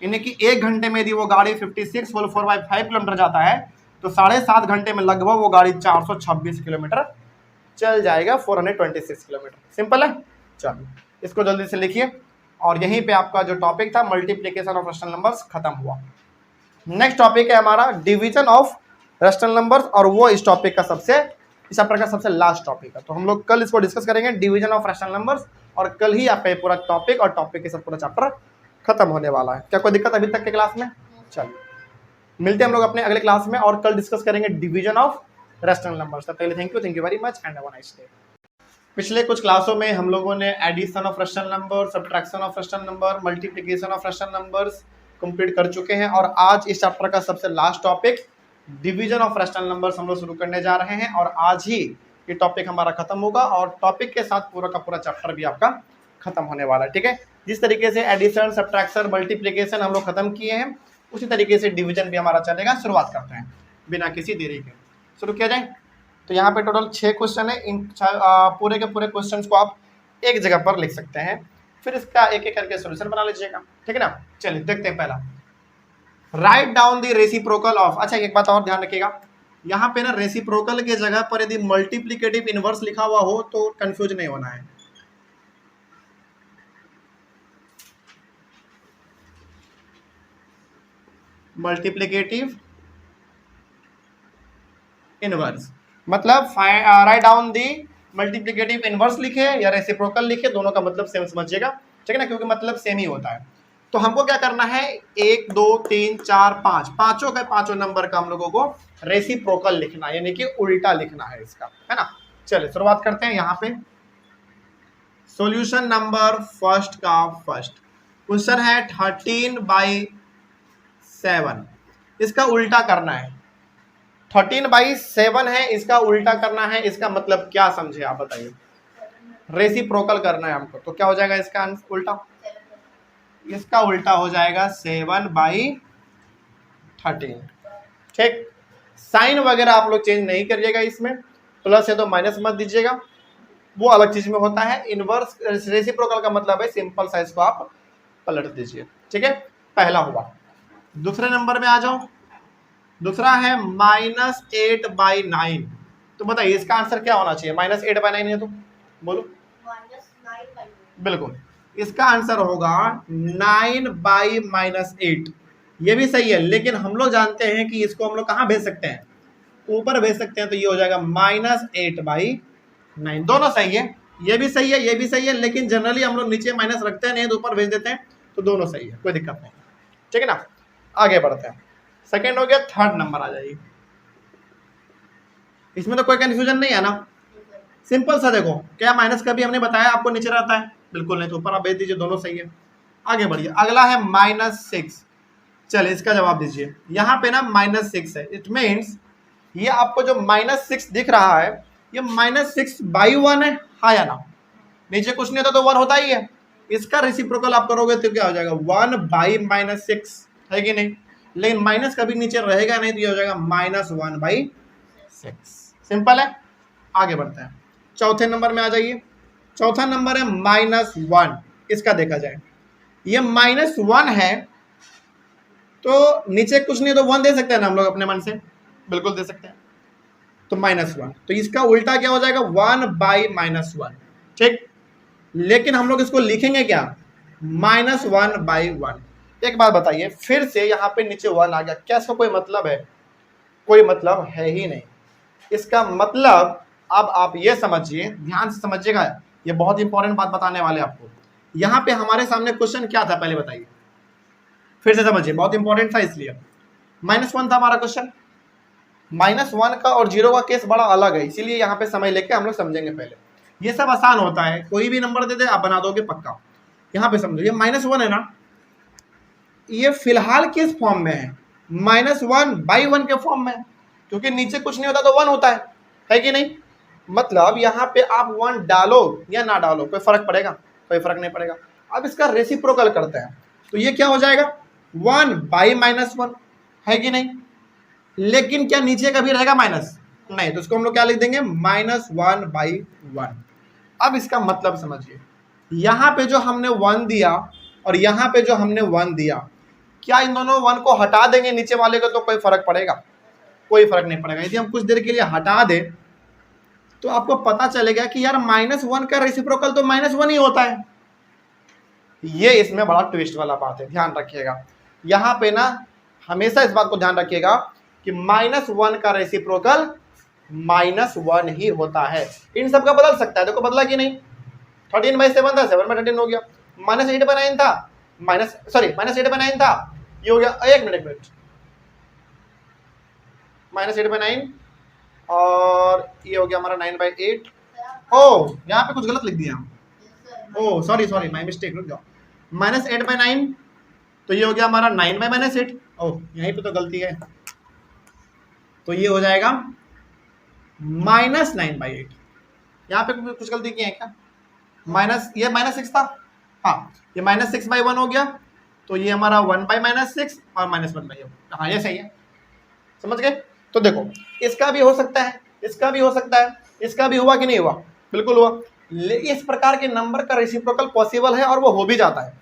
यानी कि 1 घंटे में यदि वो गाड़ी 56 होल 4/5 किलोमीटर जाता है तो 7.5 घंटे में लगभग वो गाड़ी 426 किलोमीटर चल जाएगा, 426 किलोमीटर। सिंपल है। चलो इसको जल्दी से लिखिए, और यहीं पे आपका जो टॉपिक था मल्टीप्लिकेशन ऑफ रैशनल नंबर्स खत्म हुआ। नेक्स्ट टॉपिक है हमारा डिवीजन ऑफ रैशनल नंबर्स, और वो इस टॉपिक का सबसे, इस चैप्टर का सबसे लास्ट टॉपिक है। तो हम लोग कल इसको डिस्कस करेंगे, डिवीजन ऑफ रैशनल नंबर्स, और कल ही आपका पूरा टॉपिक और टॉपिक के सब पूरा चैप्टर खत्म होने वाला है। क्या कोई दिक्कत अभी तक के क्लास में? चलिए मिलते हैं हम लोग अपने अगले क्लास में, और कल डिस्कस करेंगे डिवीजन ऑफ रैशनल नंबर्स। तब तक thank you very much and have a nice day. पिछले कुछ क्लासों में हम लोगों ने addition of rational number, subtraction of rational number, multiplication of rational numbers complete कर चुके हैं, और आज इस चैप्टर का सबसे last topic division of rational numbers हम लोग शुरू करने जा रहे हैं, और आज ही ये टॉपिक हमारा खत्म होगा, और टॉपिक के साथ पूरा का पूरा चैप्टर भी आपका खत्म होने वाला है। ठीक है, जिस तरीके से एडिशन, सब्ट्रैक्शन, मल्टीप्लिकेशन हम लोग खत्म किए हैं, उसी तरीके से डिवीजन भी हमारा चलेगा। शुरुआत करते हैं बिना किसी देरी के, शुरू किया जाए। तो यहाँ पे टोटल 6 क्वेश्चन है, इन पूरे के पूरे क्वेश्चंस को आप एक जगह पर लिख सकते हैं, फिर इसका एक एक करके सॉल्यूशन बना लीजिएगा। ठीक है ना। चलिए देखते हैं। पहला, write down the reciprocal of. अच्छा एक बात और ध्यान रखिएगा, यहाँ पे ना रेसिप्रोकल के जगह पर यदि मल्टीप्लिकेटिव इनवर्स लिखा हुआ हो तो कंफ्यूज नहीं होना है। मल्टीप्लिकेटिव इनवर्स मतलब write down the multiplicative inverse लिखे या रेसिप्रोकल लिखे, दोनों का मतलब सेम समझिएगा। ठीक है ना, क्योंकि मतलब सेम ही होता है। तो हमको क्या करना है, 1 2 3 4 5 पांचों के पांचों नंबर का हम लोगों को रेसिप्रोकल लिखना है, यानी कि उल्टा लिखना है इसका, है ना। चलिए शुरुआत करते हैं। यहाँ पे सॉल्यूशन नंबर फर्स्ट का फर्स्ट क्वेश्चन है 13/7, इसका उल्टा करना है। 13/7 है, इसका उल्टा करना है। इसका मतलब क्या समझे आप बताइए? रेसिप्रोकल करना है हमको, तो क्या हो जाएगा इसका उल्टा? इसका उल्टा हो जाएगा 7/13। ठीक, साइन वगैरह आप लोग चेंज नहीं करिएगा, इसमें प्लस है तो माइनस मत दीजिएगा, वो अलग चीज में होता है। इनवर्स रेसिप्रोकल का मतलब है सिंपल साइज को आप पलट दीजिए। ठीक है, पहला हुआ। दूसरे नंबर में आ जाओ। दूसरा है -8/9। तो बताइए इसका आंसर क्या होना चाहिए? -8/9 है तो बोलो। बिल्कुल, इसका आंसर होगा 9/-8। ये भी सही है, लेकिन हम लोग जानते हैं कि इसको हम लोग कहाँ भेज सकते हैं? ऊपर भेज सकते हैं, तो ये हो जाएगा -8/9। दोनों सही है, ये भी सही है, ये भी सही है, लेकिन जनरली हम लोग नीचे माइनस रखते हैं नहीं तो ऊपर भेज देते हैं, तो दोनों सही है, कोई दिक्कत नहीं। ठीक है ना, आगे बढ़ते हैं। सेकेंड हो गया, थर्ड नंबर आ जाइए। इसमें तो कोई कंफ्यूजन नहीं है ना, सिंपल सा। देखो क्या माइनस का भी हमने बताया आपको नीचे रहता है? बिल्कुल नहीं, तो ऊपर आप भेज दीजिए, दोनों सही है। आगे बढ़िए, अगला है -6। चलिए इसका जवाब दीजिए। यहाँ पे ना -6 है, इट मीन्स ये आपको जो -6 दिख रहा है ये -6/1 है, हाँ या ना? नीचे कुछ नहीं होता तो 1 होता ही है। इसका रेसिप्रोकल आप करोगे तो क्या हो जाएगा 1/-6, है कि नहीं? लेकिन माइनस कभी नीचे रहेगा नहीं, तो ये हो जाएगा -1/6। सिंपल है। आगे बढ़ते हैं, चौथे नंबर में आ जाइए। चौथा नंबर है -1। इसका देखा जाए, ये -1 है तो नीचे कुछ नहीं तो 1 दे सकते हैं ना हम लोग अपने मन से, बिल्कुल दे सकते हैं। तो -1, तो इसका उल्टा क्या हो जाएगा 1/-1, ठीक। लेकिन हम लोग इसको लिखेंगे क्या -1/1। एक बात बताइए, फिर से यहाँ पे नीचे 1 आ गया, क्या इसका कोई मतलब है? कोई मतलब है ही नहीं। इसका मतलब अब आप ये समझिए, ध्यान से समझिएगा, ये बहुत इंपॉर्टेंट बात बताने वाले आपको। यहाँ पे हमारे सामने क्वेश्चन क्या था पहले बताइए, फिर से समझिए, बहुत इंपॉर्टेंट था इसलिए। -1 था हमारा क्वेश्चन। -1 का और 0 का केस बड़ा अलग है, इसीलिए यहाँ पे समय लेके हम लोग समझेंगे पहले। ये सब आसान होता है, कोई भी नंबर दे दे आप बना दोगे पक्का। यहाँ पे समझो, ये -1 है ना, ये फिलहाल किस फॉर्म में है? -1/1 के फॉर्म में, क्योंकि नीचे कुछ नहीं होता तो 1 होता है कि नहीं? मतलब यहाँ पे आप 1 डालो या ना डालो कोई फर्क पड़ेगा? कोई फर्क नहीं पड़ेगा। अब इसका रेसिप्रोकल करते हैं, तो ये क्या हो जाएगा 1/-1, है कि नहीं? लेकिन क्या नीचे कभी रहेगा माइनस? नहीं, तो इसको हम लोग क्या लिख देंगे -1/1। अब इसका मतलब समझिए, यहाँ पे जो हमने 1 दिया और यहाँ पे जो हमने 1 दिया, क्या इन दोनों 1 को हटा देंगे नीचे वाले को तो कोई फर्क पड़ेगा? कोई फर्क नहीं पड़ेगा। यदि हम कुछ देर के लिए हटा दें तो आपको पता चलेगा कि यार -1 का रेसिप्रोकल तो -1 ही होता है। ये इसमें बड़ा ट्विस्ट वाला बात है, ध्यान रखिएगा। यहाँ पे ना हमेशा इस बात को ध्यान रखिएगा कि -1 का रेसिप्रोकल -1 ही होता है। इन सब का बदल सकता है, देखो बदला कि नहीं। 13/7 था, 7/13 हो गया। -8/9 था, -8/9 था, ये हो गया, एक मिनट -8/9 और ये हो गया हमारा 9/8। ओ यहाँ पे कुछ गलत लिख दिया, ओ सॉरी माय मिस्टेक, रुक जाओ। -8/9, तो ये हो गया हमारा 9/-8। ओ यहीं पे तो गलती है, तो ये हो जाएगा -9/8। यहाँ पे कुछ गलती की है क्या? ये -6 था, हाँ, ये -6/1 हो गया, तो ये हमारा 1/-6 और -1/1, हाँ ये सही है, समझ गए? तो देखो, इसका भी हो सकता है, इसका भी हो सकता है, इसका भी हुआ कि नहीं हुआ? बिल्कुल हुआ। इस प्रकार के नंबर का रेसिप्रोकल पॉसिबल है और वो हो भी जाता है,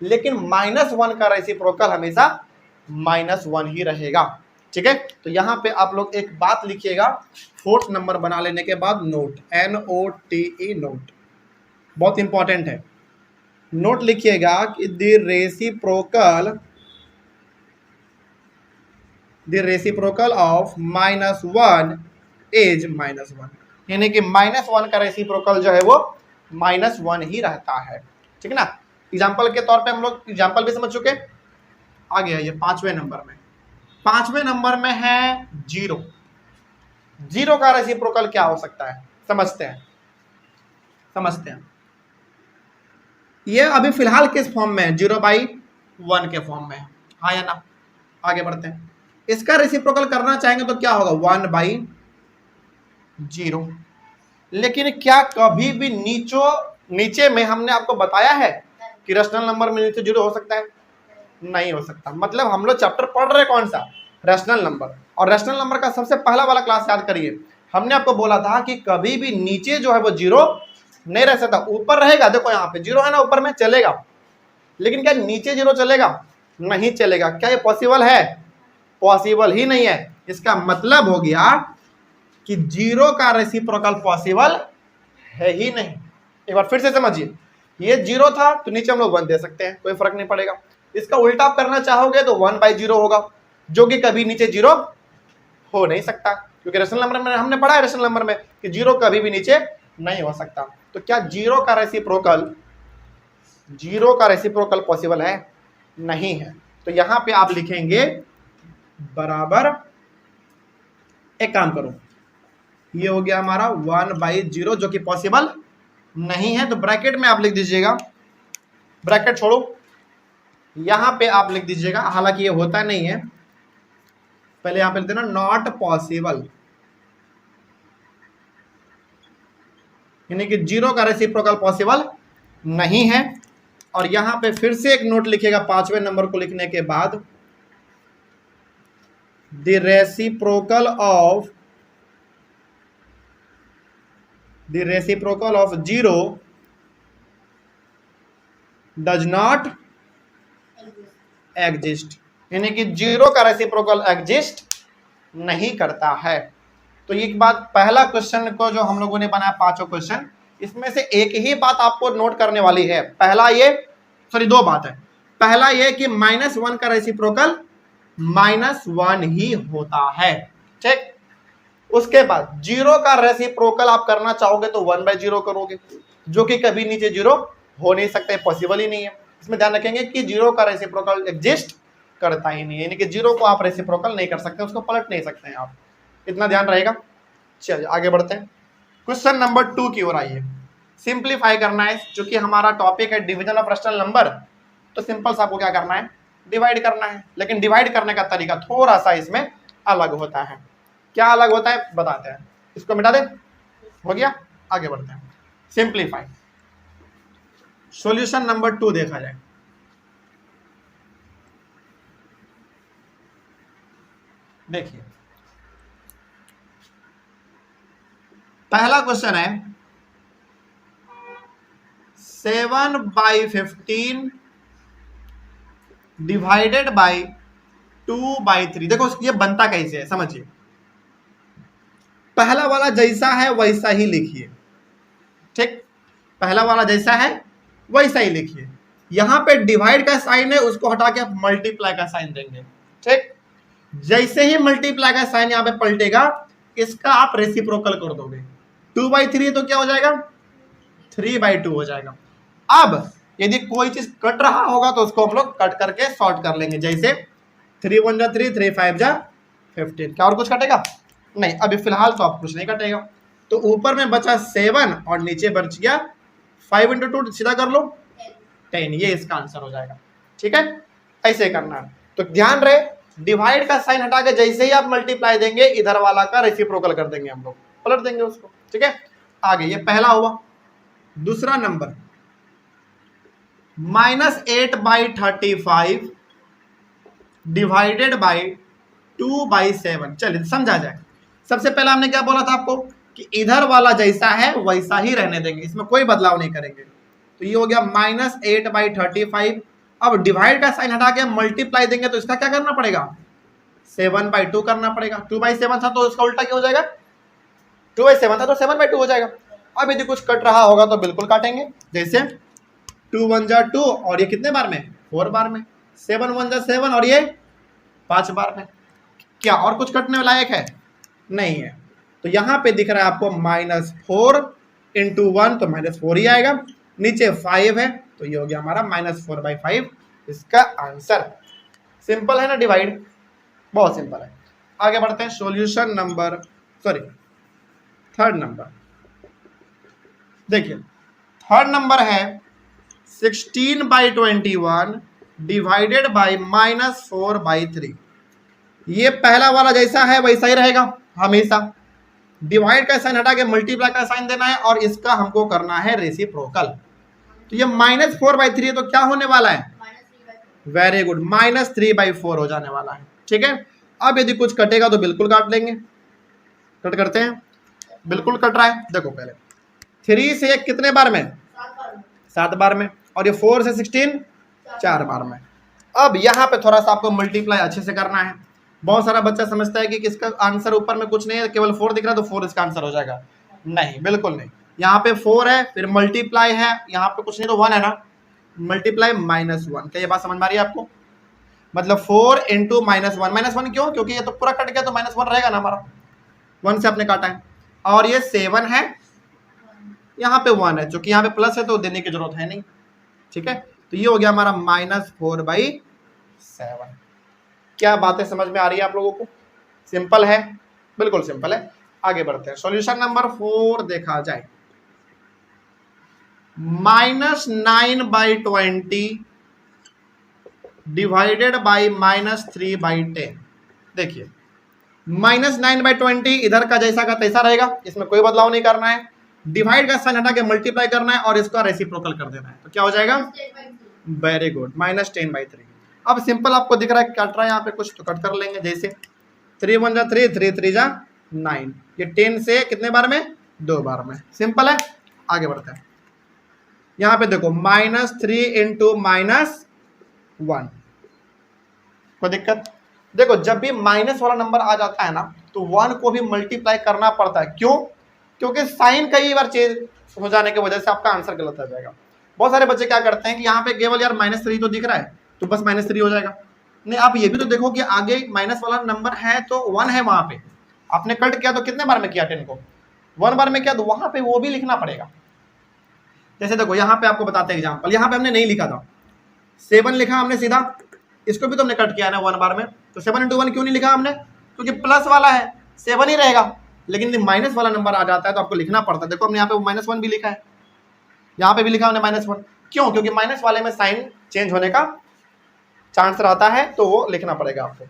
लेकिन -1 का रेसिप्रोकल हमेशा -1 ही रहेगा, ठीक है? तो यहाँ पे आप लोग एक बात लिखिएगा, 4th नंबर बना लेने के बाद नोट, NOTE, नोट, बहुत इंपॉर्टेंट है। नोट लिखिएगा कि द रेसिप्रोकल ऑफ -1 इज -1, यानी कि -1 का रेसिप्रोकल जो है वो -1 ही रहता है, ठीक है ना? एग्जाम्पल के तौर पे हम लोग एग्जाम्पल भी समझ चुके। आगे आइए 5वें नंबर में। 5वें नंबर में है 0। 0 का रेसिप्रोकल क्या हो सकता है, समझते हैं। ये अभी फिलहाल किस फॉर्म में है? 0/1 के फॉर्म में, हाँ या ना? आगे बढ़ते हैं। इसका रेसिप्रोकल करना चाहेंगे तो क्या होगा 1/0। लेकिन क्या कभी भी नीचे में हमने आपको बताया है कि रेशनल नंबर में नीचे 0 हो सकता है? नहीं हो सकता। मतलब हम लोग चैप्टर पढ़ रहे कौन सा? Rational number. और रैशनल नंबर का सबसे पहला वाला क्लास याद करिए, हमने आपको बोला था कि कभी भी नीचे जो है वो 0 नहीं रह सकता, ऊपर रहेगा। देखो यहाँ पे 0 है ना, ऊपर में चलेगा, लेकिन क्या नीचे 0 चलेगा? नहीं चलेगा। क्या ये पॉसिबल है? पॉसिबल ही नहीं है। इसका मतलब हो गया कि 0 का रेसिप्रोकल पॉसिबल है ही नहीं। एक बार फिर से समझिए, ये 0 था तो नीचे हम लोग 1 दे सकते हैं, कोई फर्क नहीं पड़ेगा। इसका उल्टा आप करना चाहोगे तो 1/0 होगा, जो कि कभी नीचे 0 हो नहीं सकता, क्योंकि रेशनल नंबर में हमने पढ़ा है रेशनल नंबर में कि 0 कभी भी नीचे नहीं हो सकता। तो क्या 0 का रेसिप्रोकल पॉसिबल है? नहीं है। तो यहां पे आप लिखेंगे बराबर, एक काम करो, ये हो गया हमारा 1/0 जो कि पॉसिबल नहीं है, तो ब्रैकेट में आप लिख दीजिएगा, ब्रैकेट छोड़ो, यहां पे आप लिख दीजिएगा, हालांकि ये होता नहीं है, पहले यहां पे लिख देना नॉट पॉसिबल। यानी कि 0 का रेसिप्रोकल पॉसिबल नहीं है। और यहां पे फिर से एक नोट लिखेगा 5वें नंबर को लिखने के बाद, the reciprocal of 0 does not exist, यानी कि 0 का रेसिप्रोकल एग्जिस्ट नहीं करता है। तो ये बात, पहला क्वेश्चन को जो हम लोगों ने बनाया 5 क्वेश्चन, इसमें से एक ही बात आपको नोट करने वाली है। पहला ये, सॉरी 2 बात है। पहला ये कि -1 का रेसिप्रोकल -1 ही होता है, ठीक। उसके बाद 0 का रेसिप्रोकल आप करना चाहोगे तो 1/0 करोगे, जो कि कभी नीचे 0 हो नहीं सकते, पॉसिबल ही नहीं है। इसमें ध्यान रखेंगे कि 0 का रेसिप्रोकल एग्जिस्ट करता ही नहीं है, यानी कि 0 को आप रेसिप्रोकल नहीं कर सकते, उसको पलट नहीं सकते हैं आप, इतना ध्यान रहेगा। चलिए आगे बढ़ते हैं, क्वेश्चन नंबर 2 की ओर आइए। सिंप्लीफाई करना है, क्योंकि हमारा टॉपिक है डिवीजन ऑफ रैशनल नंबर, तो सिंपल सा आपको क्या करना है, डिवाइड करना है। लेकिन डिवाइड करने का तरीका थोड़ा सा इसमें अलग होता है। क्या अलग होता है बताते हैं, इसको मिटा दे, हो गया। आगे बढ़ते हैं, सिंप्लीफाई। सॉल्यूशन नंबर 2 देखा जाए। देखिए पहला क्वेश्चन है 7/15 डिवाइडेड बाई 2/3। देखो ये बनता कैसे है समझिए, पहला वाला जैसा है वैसा ही लिखिए, ठीक। पहला वाला जैसा है वैसा ही लिखिए। यहां पे डिवाइड का साइन है, उसको हटा के आप मल्टीप्लाई का साइन देंगे, ठीक। जैसे ही मल्टीप्लाई का साइन यहां पे पलटेगा, इसका आप रेसिप्रोकल कर दोगे। 2/3 तो क्या हो जाएगा, 3/2 हो जाएगा। अब यदि कोई चीज कट रहा होगा तो उसको हम लोग कट करके सॉर्ट कर लेंगे, जैसे 3 1 जा 3, 3 5 जा 15। क्या और कुछ कटेगा नहीं, अभी फिलहाल तो आप कुछ नहीं कटेगा। तो ऊपर में बचा 7 और नीचे बच गया 5 × 2, सीधा कर लो 10, ये इसका आंसर हो जाएगा, ठीक है। ऐसे करना है। तो ध्यान रहे, डिवाइड का साइन हटा के जैसे ही आप मल्टीप्लाई देंगे, इधर वाला का रेसिप्रोकल कर देंगे, हम लोग पलट देंगे उसको, ठीक है। आगे ये पहला हुआ। दूसरा नंबर -8/35 डिवाइडेड बाई 2/7। चलिए समझा जाए। सबसे पहले हमने क्या बोला था आपको कि इधर वाला जैसा है वैसा ही रहने देंगे, इसमें कोई बदलाव नहीं करेंगे। तो ये हो गया -8/35। अब डिवाइड का साइन हटा के मल्टीप्लाई देंगे, तो इसका क्या करना पड़ेगा, 7/2 करना पड़ेगा। 2/7 था तो इसका उल्टा क्या हो जाएगा, 2/7 था तो 7/2 हो जाएगा। अब यदि कुछ कट रहा होगा तो बिल्कुल काटेंगे, जैसे 2 1 जा 2 और ये कितने बार में, 4 बार में। 7 1 जा 7 और ये 5 बार में। क्या और कुछ कटने लायक है, नहीं है। तो यहाँ पे दिख रहा है आपको -4 × 1, तो -4 ही आएगा। नीचे 5 है, तो ये हो गया हमारा -4/5 इसका आंसर। सिंपल है ना डिवाइड, बहुत सिंपल है। आगे बढ़ते हैं, solution number, sorry third number. देखिए थर्ड नंबर है 16/21 डिवाइडेड बाई -4/3। ये पहला वाला जैसा है वैसा ही रहेगा हमेशा। डिवाइड का साइन हटा के मल्टीप्लाई का साइन देना है और इसका हमको करना है रेसिप्रोकल। तो ये -4/3 है, तो क्या होने वाला है, वेरी गुड, -3/4 हो जाने वाला है, ठीक है। अब यदि कुछ कटेगा तो बिल्कुल काट लेंगे, कट करते हैं, बिल्कुल कट रहा है। देखो पहले 3 से कितने बार में, 7 बार में, और ये 4 से 16 4 बार में। अब यहाँ पे थोड़ा सा आपको मल्टीप्लाई अच्छे से करना है। बहुत सारा बच्चा समझता है कि इसका आंसर ऊपर में कुछ नहीं है, केवल 4 दिख रहा है तो 4 इसका आंसर हो जाएगा। नहीं, बिल्कुल नहीं। यहाँ पे 4 है, फिर मल्टीप्लाई है, यहाँ पे कुछ नहीं तो 1 है ना, मल्टीप्लाई -1। क्या ये बात समझ में आ रही है आपको, मतलब 4 × -1 क्यों, क्योंकि ये तो पूरा कट गया तो -1 रहेगा ना हमारा, 1 से आपने काटा है। और ये 7 है, यहाँ पे 1 है, चूंकि यहाँ पे प्लस है तो देने की जरूरत है नहीं, ठीक है। तो ये हो गया हमारा -4/7। क्या बातें समझ में आ रही है आप लोगों को, सिंपल है, बिल्कुल सिंपल है। आगे बढ़ते हैं, सॉल्यूशन नंबर 4 देखा जाए। -9/20 डिवाइडेड बाई -3/10। देखिए -9/20 इधर का जैसा का तैसा रहेगा, इसमें कोई बदलाव नहीं करना है। डिवाइड का साइन हटा के मल्टीप्लाई करना है और इसका रेसिप्रोकल कर देना है, तो क्या हो जाएगा? Very good, -10/3। अब सिंपल आपको दिख रहा है कट रहा है यहाँ पे कुछ, तो कट कर लेंगे। जैसे 3 × 1 = 3, 3 × 3 = 9। ये 10 से कितने बार में? 2 बार में। सिंपल है, आगे बढ़ते हैं। यहाँ पे देखो -3 × -1, कोई दिक्कत? देखो जब भी माइनस वाला नंबर आ जाता है ना, तो 1 को भी मल्टीप्लाई करना पड़ता है। क्यों? क्योंकि साइन कई बार चेंज हो जाने की वजह से आपका आंसर गलत आ जाएगा। बहुत सारे बच्चे क्या करते हैं कि यहाँ पे केवल यार -3 तो दिख रहा है, तो बस -3 हो जाएगा। नहीं, आप ये भी तो देखो कि आगे माइनस वाला नंबर है तो 1 है वहां पे, आपने कट किया तो कितने बार में किया? 10 को 1 बार में किया, तो वहां पे वो भी लिखना पड़ेगा। जैसे देखो यहाँ पे आपको बताते हैं एग्जाम्पल, यहाँ पे हमने नहीं लिखा था, 7 लिखा हमने सीधा, इसको भी तो हमने कट किया ना 1 बार में, तो 7 × 1 क्यों नहीं लिखा हमने? क्योंकि प्लस वाला है, 7 ही रहेगा। लेकिन यदि माइनस वाला नंबर आ जाता है तो आपको लिखना पड़ता है। देखो हमने यहाँ पे -1 भी लिखा है, यहाँ पे भी लिखा हमने -1। क्यों? क्योंकि माइनस वाले में साइन चेंज होने का चांस रहता है, तो वो लिखना पड़ेगा आपको।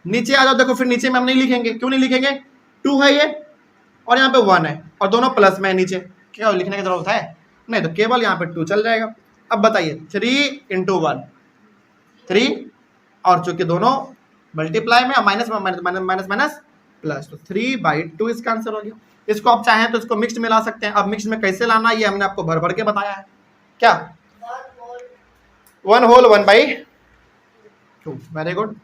नीचे आ जाओ, देखो फिर नीचे में हम नहीं लिखेंगे। क्यों नहीं लिखेंगे? 2 है ये और यहाँ पे 1 है और दोनों प्लस में है नीचे, क्या लिखने की जरूरत है? नहीं, तो केवल यहाँ पे 2 चल जाएगा। अब बताइए 3 × 1 3, और चूंकि दोनों मल्टीप्लाई में माइनस माइनस माइनस प्लस, तो 3/2 इसका आंसर हो गया। इसको आप चाहें तो इसको मिक्स में ला सकते हैं। अब मिक्स में कैसे लाना ये हमने आपको भर भर के बताया है। क्या? 1 होल 1/2, वेरी गुड,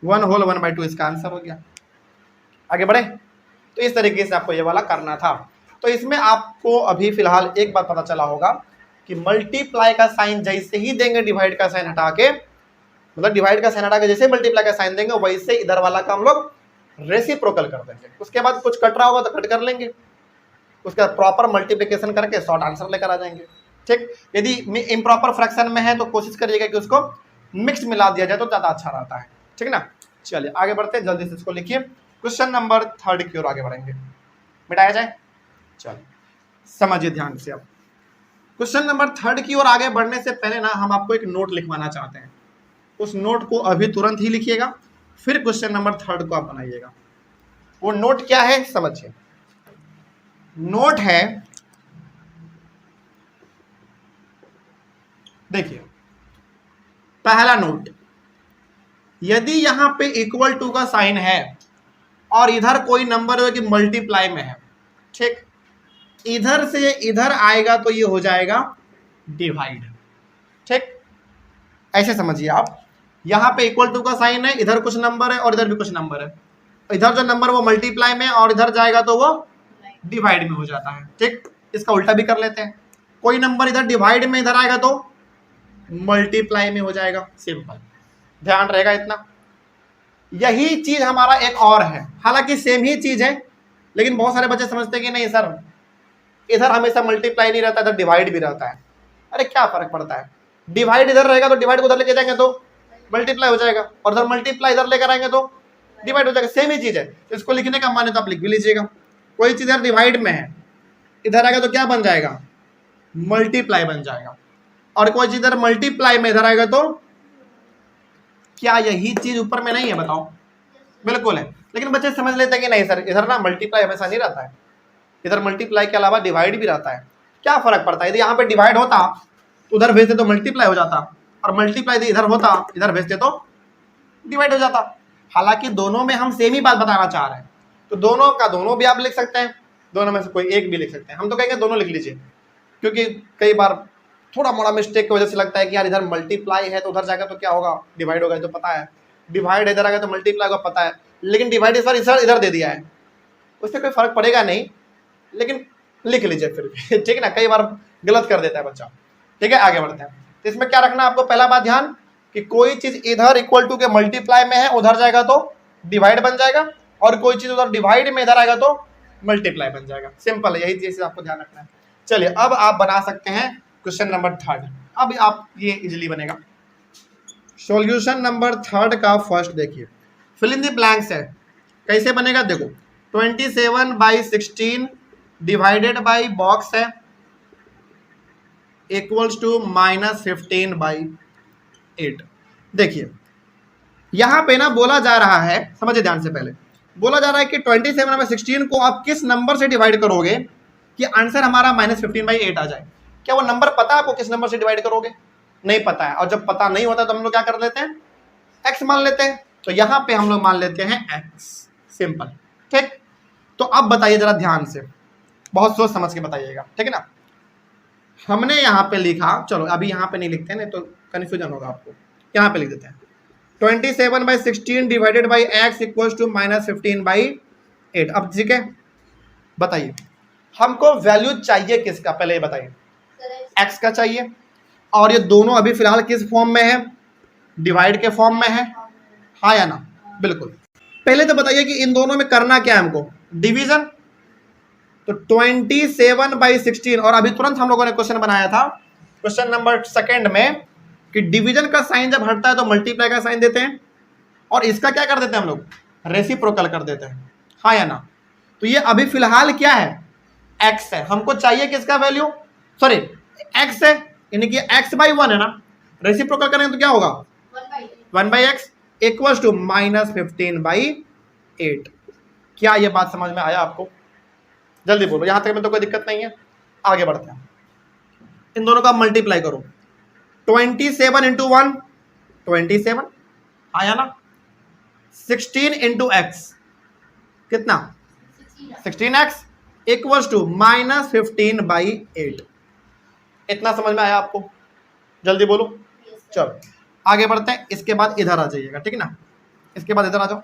1 होल 1/2 इसका आंसर हो गया। आगे बढ़े, तो इस तरीके से आपको ये वाला करना था। तो इसमें आपको अभी फिलहाल एक बात पता चला होगा कि मल्टीप्लाई का साइन जैसे ही देंगे डिवाइड का साइन हटा के, मतलब डिवाइड का साइन हटा के जैसे मल्टीप्लाई का साइन देंगे वैसे इधर वाला का हम लोग रेसिप्रोकल कर देंगे। उसके बाद कुछ कट रहा होगा तो कट कर लेंगे, उसके बाद प्रॉपर मल्टीप्लिकेशन करके शॉर्ट आंसर लेकर आ जाएंगे। ठीक, यदि इम्प्रॉपर फ्रैक्शन में है तो कोशिश करिएगा कि उसको मिक्स मिला दिया जाए तो ज़्यादा अच्छा रहता है। ठीक ना, चलिए आगे बढ़ते हैं, जल्दी से इसको लिखिए। क्वेश्चन नंबर 3 की ओर आगे बढ़ेंगे, मिटाया जाए। चलिए समझिए ध्यान से। अब क्वेश्चन नंबर 3 की ओर आगे बढ़ने से पहले ना हम आपको एक नोट लिखवाना चाहते हैं। उस नोट को अभी तुरंत ही लिखिएगा, फिर क्वेश्चन नंबर 3 को आप बनाइएगा। वो नोट क्या है समझिए। नोट है, देखिए पहला नोट, यदि यहां पे इक्वल टू का साइन है और इधर कोई नंबर है कि मल्टीप्लाई में है, ठीक, इधर से इधर आएगा तो ये हो जाएगा डिवाइड। ठीक, ऐसे समझिए आप, यहां पे इक्वल टू का साइन है, इधर कुछ नंबर है और इधर भी कुछ नंबर है, इधर जो नंबर वो मल्टीप्लाई में और इधर जाएगा तो वो डिवाइड में हो जाता है। ठीक, इसका उल्टा भी कर लेते हैं, कोई नंबर इधर डिवाइड में इधर आएगा तो मल्टीप्लाई में हो जाएगा। सिंपल, ध्यान रहेगा इतना। यही चीज हमारा एक और है, हालांकि सेम ही चीज है, लेकिन बहुत सारे बच्चे समझते हैं कि नहीं सर इधर हमेशा मल्टीप्लाई नहीं रहता, इधर डिवाइड भी रहता है। अरे क्या फर्क पड़ता है, डिवाइड इधर रहेगा तो डिवाइड को उधर लेके जाएंगे तो मल्टीप्लाई हो जाएगा, और इधर मल्टीप्लाई इधर लेकर आएंगे तो डिवाइड हो जाएगा, सेम ही चीज है। तो इसको लिखने का माने तो आप लिख भी लीजिएगा, कोई चीज इधर डिवाइड में है, इधर आएगा तो क्या बन जाएगा? मल्टीप्लाई बन जाएगा, और कोई चीज इधर मल्टीप्लाई में इधर आएगा तो क्या यही चीज ऊपर में नहीं है? बताओ, बिल्कुल है। लेकिन बच्चे समझ लेते हैं कि नहीं सर इधर ना मल्टीप्लाई हमेशा नहीं रहता है, इधर मल्टीप्लाई के अलावा डिवाइड भी रहता है। क्या फर्क पड़ता है, यदि यहाँ पे डिवाइड होता तो उधर भेजते तो मल्टीप्लाई हो जाता, और मल्टीप्लाई यदि इधर होता इधर भेजते तो डिवाइड हो जाता। हालांकि दोनों में हम सेम ही बात बताना चाह रहे हैं, तो दोनों का दोनों भी आप लिख सकते हैं, दोनों में से कोई एक भी लिख सकते हैं। हम तो कहेंगे दोनों लिख लीजिए, क्योंकि कई बार थोड़ा मोड़ा मिस्टेक की वजह से लगता है कि यार इधर मल्टीप्लाई है तो उधर जाकर तो क्या होगा, डिवाइड होगा, तो पता है डिवाइड इधर आएगा तो मल्टीप्लाई होगा, पता है, लेकिन डिवाइड इस बार इधर दे दिया है, उससे कोई फर्क पड़ेगा नहीं, लेकिन लिख लीजिए फिर भी। ठीक है ना, कई बार गलत कर देता है बच्चा। ठीक है, आगे बढ़ते हैं। तो इसमें क्या रखना है आपको, पहला बात ध्यान कि कोई चीज इधर इक्वल टू के मल्टीप्लाई में है, उधर जाएगा तो डिवाइड बन जाएगा, और कोई चीज उधर डिवाइड में इधर आएगा तो मल्टीप्लाई बन जाएगा। सिंपल है, यही चीज आपको ध्यान रखना है। चलिए अब आप बना सकते हैं क्वेश्चन नंबर 3। अब आप ये इजिली बनेगा। सॉल्यूशन नंबर 3 का फर्स्ट देखिए, फिल इन द ब्लैंक्स है। कैसे बनेगा देखो, 27/16 डिवाइडेड बाई बॉक्स है इक्वल्स टू -15/8। देखिए यहां पे ना बोला जा रहा है, समझिए ध्यान से, पहले बोला जा रहा है कि 27/16 को आप किस नंबर से डिवाइड करोगे कि आंसर हमारा -15/8 आ जाए। क्या वो नंबर पता है आपको किस नंबर से डिवाइड करोगे? नहीं पता है। और जब पता नहीं होता तो हम लोग क्या कर लेते हैं, x मान लेते हैं। तो यहां पे हम लोग मान लेते हैं x, सिंपल। ठीक, तो अब बताइए जरा ध्यान से, बहुत सोच समझ के बताइएगा, ठीक है ना। हमने यहाँ पे लिखा, चलो अभी यहाँ पे नहीं लिखते नहीं तो कंफ्यूजन होगा आपको, यहाँ पे लिख देते हैं 27/16 divided by x equals to -15/8। अब ठीक है, बताइए हमको वैल्यू चाहिए किसका, पहले ये बताइए। x का चाहिए, और ये दोनों अभी फिलहाल किस फॉर्म में है, डिवाइड के फॉर्म में है, हाँ या ना? बिल्कुल। पहले तो बताइए कि इन दोनों में करना क्या है हमको, डिवीजन। तो 27/16, और अभी तुरंत हम लोगों ने क्वेश्चन बनाया था, क्वेश्चन नंबर 2 में, कि डिवीजन का साइन जब हटता है तो मल्टीप्लाई का साइन देते हैं, और इसका क्या कर देते हैं हम लोग, रेसिप्रोकल कर देते हैं, हाँ या ना? तो ये अभी फिलहाल क्या है, x है। हमको चाहिए किसका वैल्यू, सॉरी x है, यानी कि x/1 है ना। रेसिप्रोकल करेंगे तो क्या होगा, 1/x इक्वल्स टू -15/8। क्या ये बात समझ में आया आपको? जल्दी बोलो, यहां तक में तो कोई दिक्कत नहीं है। आगे बढ़ते हैं, इन दोनों का मल्टीप्लाई करो। 27 × 1 27, आया ना। 16 × x कितना, 16x इक्वल्स टू -15/8। इतना समझ में आया आपको? जल्दी बोलो। चलो आगे बढ़ते हैं। इसके बाद इधर आ जाइएगा, ठीक है ना। इसके बाद इधर आ जाओ।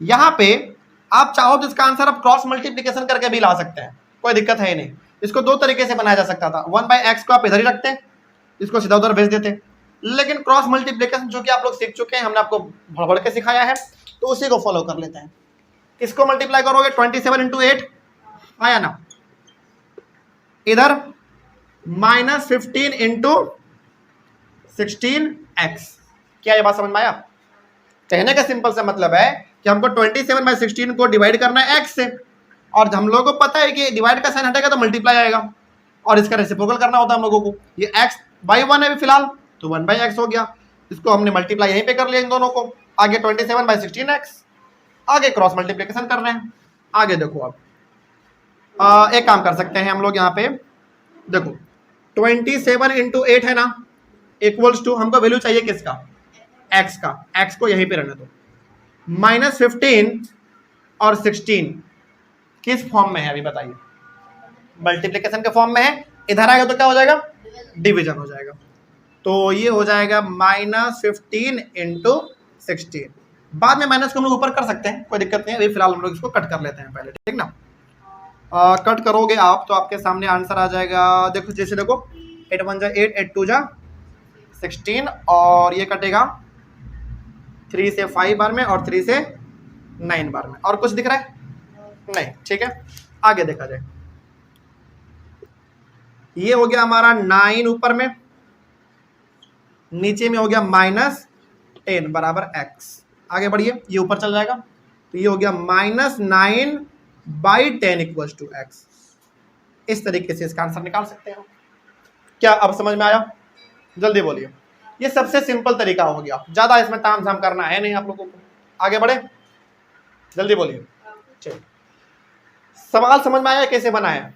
यहां पे आप चाहो तो इसका आंसर आप क्रॉस मल्टीप्लिकेशन करके भी ला सकते हैं, कोई दिक्कत है ही नहीं। इसको दो तरीके से बनाया जा सकता था। 1/x को आप इधर ही रखते, इसको सीधा उधर भेज देते, लेकिन क्रॉस मल्टीप्लिकेशन जो कि आप लोग सीख चुके हैं, हमने आपको भड़ के सिखाया है, तो उसी को फॉलो कर लेते हैं। इसको मल्टीप्लाई करोगे 27 × 8, आया ना। इधर -15 × 16x। क्या ये बात समझ में आया? कहने का सिंपल सा मतलब है कि हमको 27/16 को डिवाइड करना है x से, और हम लोगों को पता है कि डिवाइड का साइन हटेगा तो मल्टीप्लाई आएगा, और इसका रेसिप्रोकल करना होता है हम लोगों को। ये x/1 है फिलहाल, तो 1/x हो गया। इसको हमने मल्टीप्लाई यहीं पे कर लिया इन दोनों को। आगे 27/16x, आगे क्रॉस मल्टीप्लिकेशन कर रहे हैं। आगे देखो, अब एक काम कर सकते हैं हम लोग, यहाँ पे देखो 27 × 8 है ना, इक्वल्स टू, हमको वैल्यू चाहिए किसका, x का। x को यहीं पे रहने दो। -15 और 16 किस फॉर्म में है अभी बताइए, मल्टीप्लिकेशन के फॉर्म में है। इधर आएगा तो क्या हो जाएगा, डिवीजन हो जाएगा। तो ये हो जाएगा -15 × 16। बाद में माइनस को हम लोग ऊपर कर सकते हैं, कोई दिक्कत नहीं है। अभी फिलहाल हम लोग इसको कट कर लेते हैं पहले, ठीक ना। कट करोगे आप तो आपके सामने आंसर आ जाएगा। देखो जैसे देखो, 8 × 1 = 8, 8 × 2 = 16, और ये कटेगा 3 से 5 बार में और 3 से 9 बार में। और कुछ दिख रहा है नहीं, ठीक है। आगे देखा जाए, ये हो गया हमारा 9 ऊपर में, नीचे में हो गया -10 बराबर x। आगे बढ़िए, ये ऊपर चल जाएगा, तो ये हो गया -9/10 इक्वल्स टू x। इस तरीके से इसका आंसर निकाल सकते हैं। क्या अब समझ में आया? जल्दी बोलिए। ये सबसे सिंपल तरीका हो गया, ज्यादा इसमें ताम झाम करना है नहीं आप लोगों को। आगे बढ़े, जल्दी बोलिए। चलिए, सवाल समझ में आया कैसे बनाया?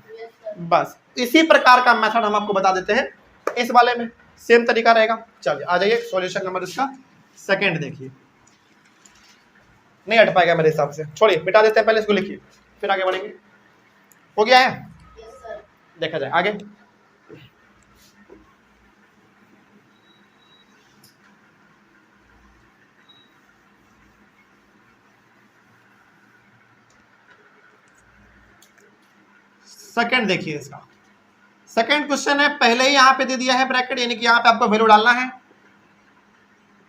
बस इसी प्रकार का मेथड हम आपको बता देते हैं इस वाले में, सेम तरीका रहेगा। चलिए आ जाइए, सॉल्यूशन नंबर इसका 2 देखिए। नहीं हट पाएगा मेरे हिसाब से, छोड़िए, मिटा देते हैं, पहले इसको लिखिए फिर आगे बढ़ेंगे। हो गया है? देखा जाए आगे। सेकंड देखिए, इसका सेकंड क्वेश्चन है, पहले ही यहां पे दे दिया है ब्रैकेट, यानी कि यहां पे आपको वैल्यू डालना है।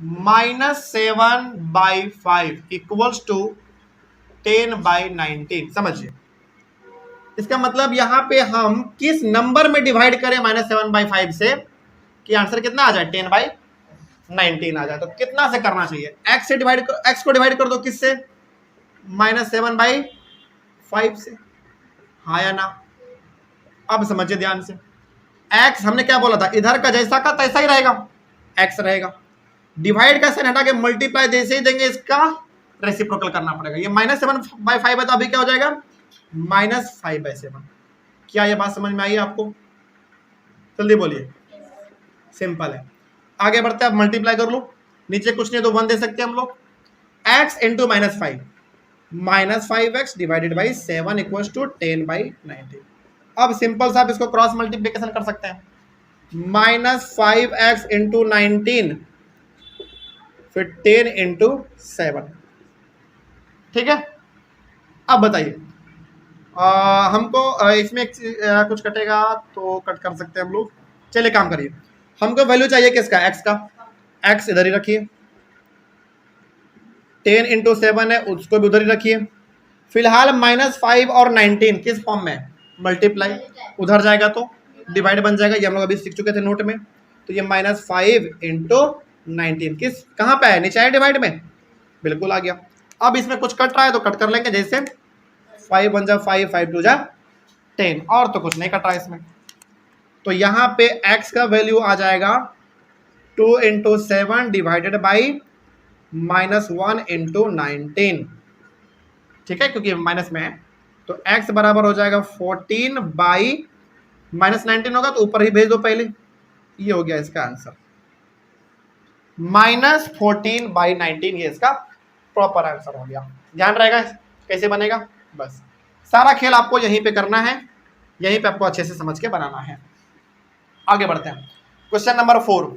-7/5 इक्वल्स टू 10/19। समझिए, इसका मतलब यहां पे हम किस नंबर में डिवाइड करें -7/5 से कि आंसर कितना आ जाए, 10/19 आ जाए। तो कितना से करना चाहिए, x से डिवाइड, x को डिवाइड कर दो किससे, -7/5 से, हाँ या ना। अब समझिए ध्यान से, x हमने क्या बोला था, इधर का जैसा का तैसा ही रहेगा, x रहेगा। डिवाइड का साइन हटा के मल्टीप्लाई जैसे ही देंगे, इसका रेसिप्रोकल करना पड़ेगा। ये -7/5 है, तो अभी क्या हो जाएगा, -5/7। क्या ये बात समझ में आई आपको? जल्दी बोलिए। सिंपल है। आगे बढ़ते हैं, आप मल्टीप्लाई कर लो, नीचे कुछ नहीं तो 1 दे सकते हैं हम लोग। x into -5, -5x divided by 7 equals to 10/19। अब सिंपल सा आप इसको क्रॉस मल्टीप्लीकेशन कर सकते हैं, -5x इंटू 19 फिर 10 इंटू 7। ठीक है, अब बताइए हमको इसमें कुछ कटेगा तो कट कर सकते हैं हम लोग। चलिए काम करिए, हमको वैल्यू चाहिए किसका? x का। x इधर ही रखिए, 10 इंटू 7 है उसको भी उधर ही रखिए। फिलहाल -5 और 19 किस फॉर्म में? मल्टीप्लाई। उधर जाएगा तो डिवाइड बन जाएगा, ये हम लोग अभी सीख चुके थे नोट में। तो ये -5 इंटू 19 किस कहाँ पे है? नीचे आया डिवाइड में, बिल्कुल आ गया। अब इसमें कुछ कट रहा है तो कट कर लेंगे, जैसे 5 1 जा 5, 5 2 जा 10, और तो कुछ नहीं कट रहा है इसमें। तो यहाँ पे x का वैल्यू आ जाएगा 2 इंटू 7 डिवाइडेड बाई -1 इंटू 19। ठीक है, क्योंकि माइनस में है तो x बराबर हो जाएगा 14 बाई -19 होगा तो ऊपर ही भेज दो पहले। ये हो गया इसका आंसर, -14 बाई 19, ये इसका प्रॉपर आंसर हो गया। ध्यान रहेगा कैसे बनेगा, बस सारा खेल आपको यहीं पे करना है, यहीं पे आपको अच्छे से समझ के बनाना है। आगे बढ़ते हैं, क्वेश्चन नंबर 4।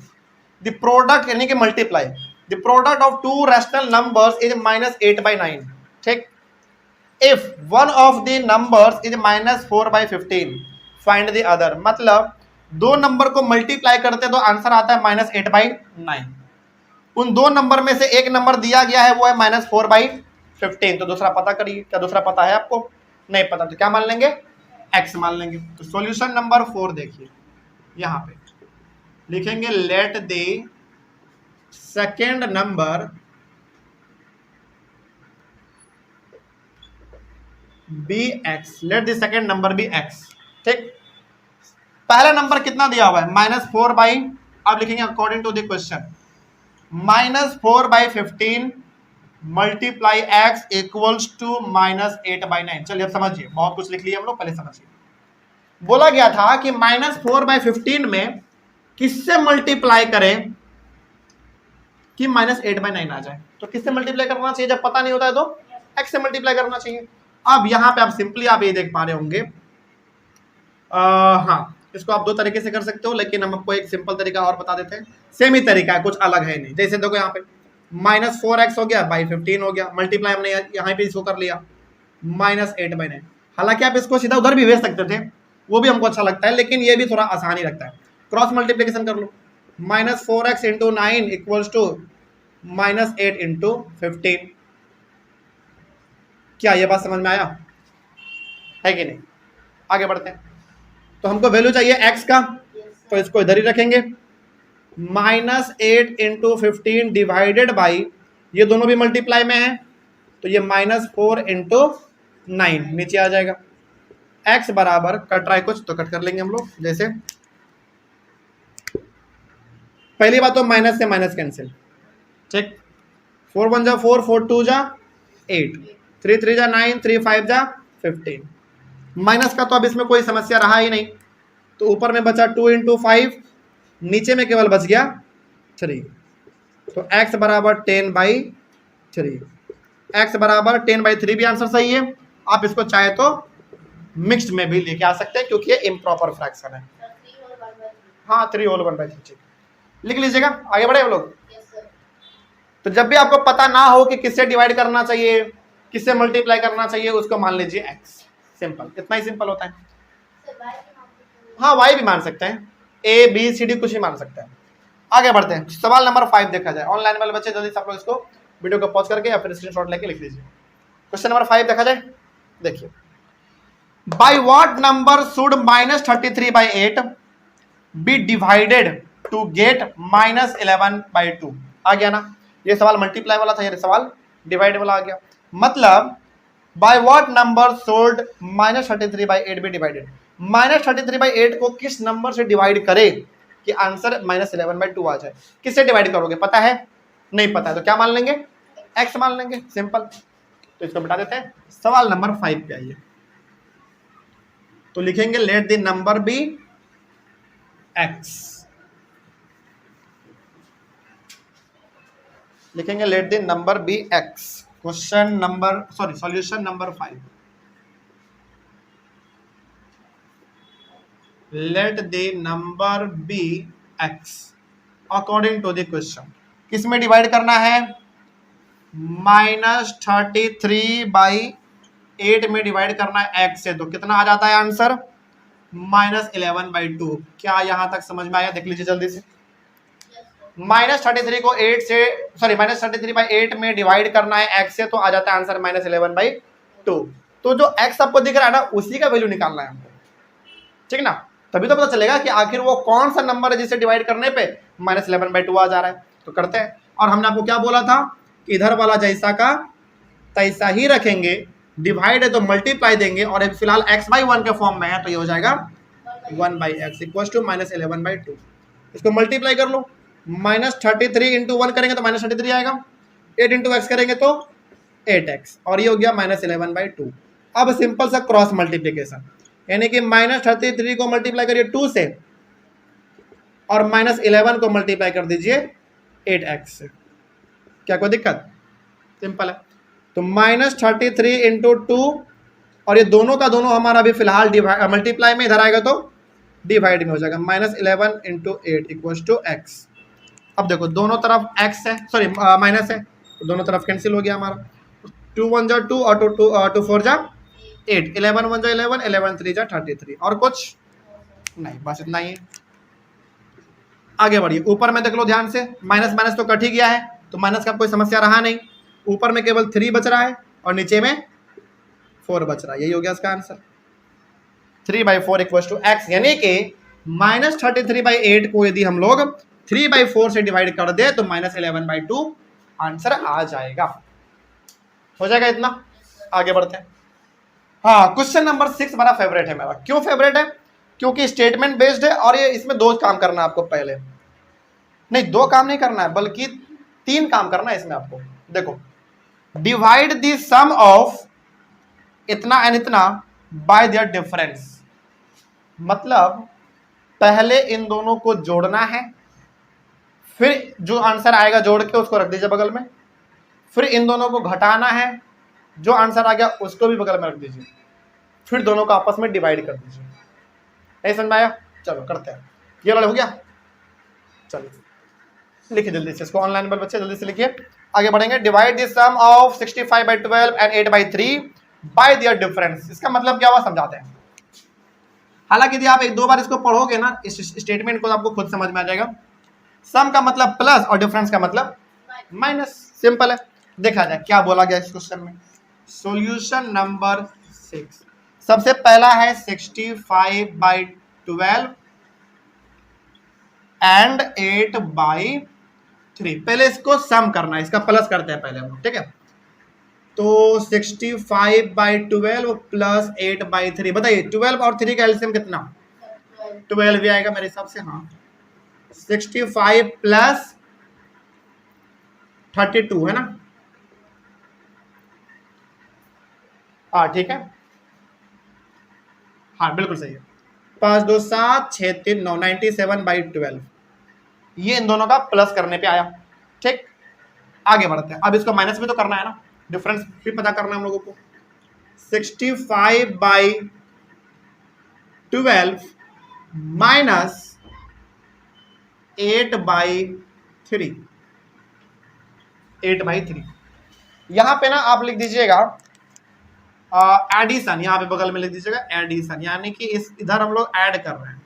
द प्रोडक्ट यानी कि multiply, the product of to rational numbers is -8/9। ठीक, if one of the numbers is -4/15 find the other. मतलब दो नंबर को मल्टीप्लाई करते तो आंसर आता है -8/9। उन दो नंबर में से एक नंबर दिया गया है वो है -4/15, तो दूसरा पता करिए। क्या दूसरा पता है आपको? नहीं पता, तो क्या मान लेंगे? x मान लेंगे। तो सॉल्यूशन नंबर 4 देखिए, यहां पे लिखेंगे let the second number be x, let the second number be x। ठीक, पहला नंबर कितना दिया हुआ है? -4 अब लिखेंगे according to the question, -4/15 multiply x equals to -8/9। चलिए अब समझिए, बहुत कुछ लिख लिया हम लोग, पहले समझिए। बोला गया था कि -4/15 में किससे मल्टीप्लाई करें कि -8/9 आ जाए। तो किससे मल्टीप्लाई करना चाहिए? जब पता नहीं होता है तो x से मल्टीप्लाई करना चाहिए। अब यहां पे आप सिंपली आप ये देख पा रहे होंगे, हाँ इसको आप दो तरीके से कर सकते हो, लेकिन हम आपको एक सिंपल तरीका और बता देते हैं। सेम ही तरीका है, कुछ अलग है नहीं। जैसे देखो यहाँ पे -4x हो गया बाई 15 हो गया, मल्टीप्लाई हमने यहाँ पे इसको कर लिया -8/9। हालांकि आप इसको सीधा उधर भी भेज सकते थे, वो भी हमको अच्छा लगता है, लेकिन ये भी थोड़ा आसान ही लगता है। क्रॉस मल्टीप्लीकेशन कर लो, -4x into 9 equals to -8 into 15। क्या ये बात समझ में आया है कि नहीं? आगे बढ़ते हैं, तो हमको वैल्यू चाहिए x का, तो इसको इधर ही रखेंगे। -8 इंटू 15 डिवाइडेड बाई, ये दोनों भी मल्टीप्लाई में है तो ये -4 इंटू 9 नीचे आ जाएगा। x बराबर, कट रहा है कुछ तो कट कर लेंगे हम लोग। जैसे पहली बात तो माइनस से माइनस कैंसिल। ठीक, 4 1 जा 4, 4 2 जा 8, 3 3 जा 9, 3 5 जा 15। माइनस का तो अब इसमें कोई समस्या रहा ही नहीं, तो ऊपर में बचा 2 इंटू 5, नीचे में केवल बच गया 3। तो x बराबर 10/3, x बराबर 10/3 भी आंसर सही है। आप इसको चाहे तो मिक्स्ड में भी लेके आ सकते हैं, क्योंकि ये इम्प्रॉपर फ्रैक्शन है। हाँ 3 होल 1/3 लिख लीजिएगा। आगे बढ़े हम लोग। तो जब भी आपको पता ना हो कि किससे डिवाइड करना चाहिए, किससे मल्टीप्लाई करना चाहिए, उसको मान लीजिए x। सिंपल, इतना ही सिंपल होता है। हाँ y भी मान सकते हैं, a b c d कुछ भी मान सकते हैं। आगे बढ़ते हैं, सवाल नंबर 5 देखा जाए। ऑनलाइन वाले बच्चे जल्दी से आप लोग इसको वीडियो को पॉज करके या फिर स्क्रीनशॉट लेके लिख लीजिए। क्वेश्चन नंबर 5 देखा जाए। देखिए, by what number should -33/8 be divided to get -11/2। आ गया ना, ये सवाल मल्टीप्लाई वाला था, ये सवाल डिवाइड वाला आ गया। मतलब by what number should -33/8 be divided, -33/8 को किस नंबर से डिवाइड करे कि आंसर -11/2 आ जाए। किससे डिवाइड करोगे? पता है? नहीं पता है तो क्या मान लेंगे? x मान लेंगे। सिंपल, तो इसको बता देते हैं। सवाल नंबर 5 पे आइए। तो लिखेंगे let the number be x, लिखेंगे let the number be x। Question number solution number 5, let the number be x according to the question. किस में डिवाइड करना है? -33/8 में डिवाइड करना है x से, तो कितना आ जाता है आंसर? -11/2। क्या यहां तक समझ में आया? देख लीजिए जल्दी से। -33 को 8 से -33/8 में डिवाइड करना है x से, तो आ जाता है आंसर -11/2। तो जो x आपको दिख रहा है ना, उसी का वैल्यू निकालना है हमको, ठीक ना? तभी तो पता चलेगा कि आखिर वो कौन सा नंबर है जिसे डिवाइड करने पे -11/2 आ जा रहा है। तो करते हैं। और हमने आपको क्या बोला था कि इधर वाला जैसा का तैसा ही रखेंगे, डिवाइड है तो मल्टीप्लाई देंगे, और फिलहाल x/1 के फॉर्म में है तो ये हो जाएगा 1/x इक्वल टू -11/2। इसको मल्टीप्लाई कर लो। -33 इंटू 1 करेंगे तो -33 आएगा, 8 इंटू एक्स करेंगे तो 8x, और ये हो गया -11/2। अब सिंपल सा क्रॉस मल्टीप्लीकेशन, यानी कि -33 को मल्टीप्लाई करिए 2 से, और -11 को मल्टीप्लाई कर दीजिए 8x से। क्या कोई दिक्कत? सिंपल है। तो -33 इंटू 2, और ये दोनों का दोनों हमारा अभी फिलहाल मल्टीप्लाई में, इधर आएगा तो डिवाइड में हो जाएगा। -11 इंटू 8 इक्वल टू x। अब देखो दोनों तरफ x है, सॉरी माइनस है, तो दोनों तरफ कैंसिल हो गया हमारा। 2 1 जा 2 और 2 4 जा 8, 11 1 जा 11, 11 3 जा 33, और कुछ नहीं, बस इतना ही है। आगे बढ़िए, ऊपर में देख लो ध्यान से, माइनस माइनस तो कट ही गया है, तो माइनस का कोई समस्या रहा नहीं। ऊपर में केवल 3 बच रहा है और नीचे में 4 बच रहा है, यही हो गया इसका आंसर। 3/4 इक्वल टू x, यानी कि -33/8 को यदि हम लोग 3/4 से डिवाइड कर दे तो -11/2 आंसर आ जाएगा। हो जाएगा इतना। आगे बढ़ते हैं। हाँ, क्वेश्चन नंबर 6 बड़ा फेवरेट है मेरा। क्यों फेवरेट है? क्योंकि स्टेटमेंट बेस्ड है, और ये इसमें 2 काम करना है आपको। पहले नहीं, 2 काम नहीं करना है, बल्कि 3 काम करना है इसमें आपको। देखो, डिवाइड द सम ऑफ इतना एंड इतना बाय देयर डिफरेंस, मतलब पहले इन दोनों को जोड़ना है, फिर जो आंसर आएगा जोड़ के उसको रख दीजिए बगल में, फिर इन दोनों को घटाना है, जो आंसर आ गया उसको भी बगल में रख दीजिए, फिर दोनों को आपस में डिवाइड कर दीजिए। नहीं समझ में आया? चलो करते हैं। ये वाला हो गया। चलिए लिखिए जल्दी से इसको, ऑनलाइन पर बच्चे जल्दी से लिखिए। आगे बढ़ेंगे। Divide the sum of 65/12 and 8/3 by their difference. इसका मतलब क्या हुआ समझाते हैं। हालांकि यदि आप 1-2 बार इसको पढ़ोगे ना, इस स्टेटमेंट को, आपको खुद समझ में आ जाएगा। सम का मतलब प्लस और डिफरेंस का मतलब माइनस। सिंपल है। देखा जाए क्या बोला गया इस क्वेश्चन में। सॉल्यूशन नंबर 6, सबसे पहला है 65/12 एंड 8/3। पहले इसको सम करना है, इसका प्लस करते हैं पहले हम लोग, ठीक है। तो 65/12 प्लस 8/3, बताइए 12 और 3 का एलसीएम कितना? 12 भी आएगा मेरे हिसाब से। हाँ, 65 प्लस 32 है ना? हाँ ठीक है, हाँ बिल्कुल सही है। 5 2 7 6 3 9, 97/12, ये इन दोनों का प्लस करने पे आया। ठीक, आगे बढ़ते हैं। अब इसको माइनस भी तो करना है ना, डिफरेंस भी पता करना है हम लोगों को। 65/12 माइनस 8/3, 8/3। यहां पे ना आप लिख दीजिएगा एडिशन, यहां पे बगल में लिख दीजिएगा एडिशन, यानी कि इस इधर हम लोग ऐड कर रहे हैं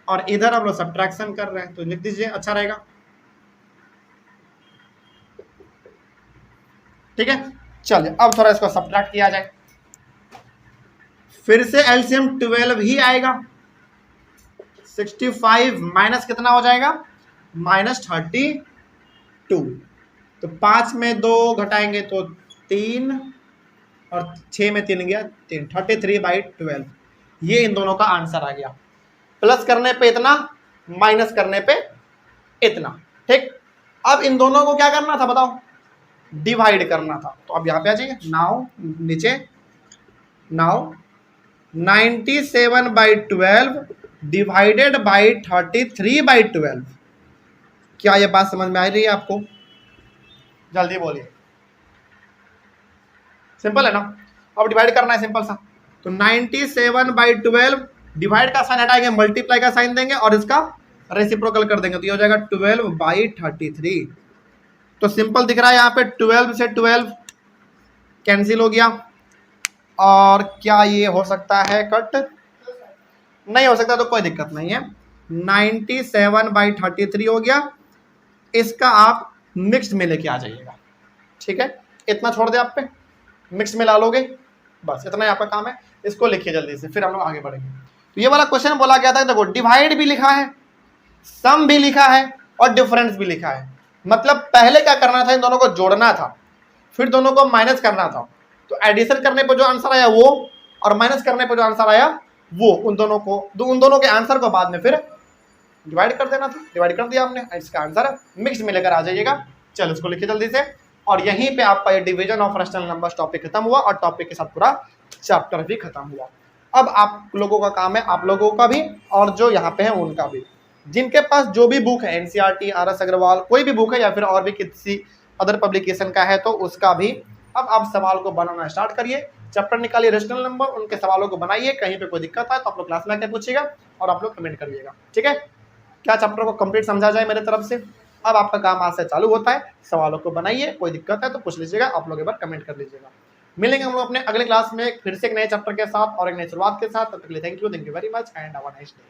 और इधर हम लोग सब्ट्रैक्शन कर रहे हैं, तो लिख दीजिए, अच्छा रहेगा। ठीक है, चलिए अब थोड़ा इसको सब्ट्रैक्ट किया जाए। फिर से एलसीएम 12 ही आएगा। 65 माइनस कितना हो जाएगा? -32। तो 5 में 2 घटाएंगे तो 3, और 6 में 3 गया 3, 33/12। ये इन दोनों का आंसर आ गया। प्लस करने पे इतना, माइनस करने पे इतना। ठीक, अब इन दोनों को क्या करना था बताओ? डिवाइड करना था। तो अब यहाँ पे आ जाइए, नाउ नीचे नाउ 97/12 डिवाइडेड बाई 33/12। क्या ये बात समझ में आ रही है आपको? जल्दी बोलिए। सिंपल है ना? अब डिवाइड करना है सिंपल सा। तो 97/12 डिवाइड का साइन हटाएंगे, मल्टीप्लाई का साइन देंगे और इसका रेसिप्रोकल कर देंगे, तो ये हो जाएगा 12/33। तो सिंपल दिख रहा है यहाँ पे 12 से 12 कैंसिल हो गया। और क्या ये हो सकता है कट? नहीं हो सकता, तो कोई दिक्कत नहीं है। 97/33 हो गया, इसका आप मिक्स में लेके आ जाइएगा। ठीक है, इतना छोड़ दे आप पे, मिक्स में ला लोगे, बस इतना ही आपका काम है। इसको लिखिए जल्दी से, फिर हम लोग आगे बढ़ेंगे। तो ये वाला क्वेश्चन बोला गया था, देखो डिवाइड भी लिखा है, सम भी लिखा है और डिफरेंस भी लिखा है। मतलब पहले क्या करना था, इन दोनों को जोड़ना था, फिर दोनों को माइनस करना था। तो एडिशन करने पर जो आंसर आया वो, और माइनस करने पर जो आंसर आया वो, उन दोनों के आंसर को बाद में फिर डिवाइड कर देना था। डिवाइड कर दिया हमने, इसका आंसर मिक्स में लेकर आ जाइएगा। चलो इसको लिखिए जल्दी से। और यहीं पे आपका ये division of rational numbers topic खत्म हुआ और टॉपिक के साथ पूरा चैप्टर भी खत्म हुआ। अब आप लोगों का काम है, आप लोगों का भी और जो यहाँ पे है उनका भी, जिनके पास जो भी बुक है, एनसीईआरटी, आर एस अग्रवाल, कोई भी बुक है या फिर और भी किसी अदर पब्लिकेशन का है, तो उसका भी अब आप सवाल को बनाना स्टार्ट करिए। चैप्टर निकालिए रैशनल नंबर, उनके सवालों को बनाइए। कहीं पे कोई दिक्कत है तो आप लोग क्लास में आकर पूछिएगा और आप लोग कमेंट करिएगा। ठीक है, क्या चैप्टर को कंप्लीट समझा जाए मेरे तरफ से। अब आपका काम आज से चालू होता है, सवालों को बनाइए, कोई दिक्कत है तो पूछ लीजिएगा, आप लोग एक बार कमेंट कर लीजिएगा। मिलेंगे हम लोग अपने अगले क्लास में फिर से एक नए चैप्टर के साथ और एक नई शुरुआत के साथ। तब तक के लिए thank you very much and have a nice day.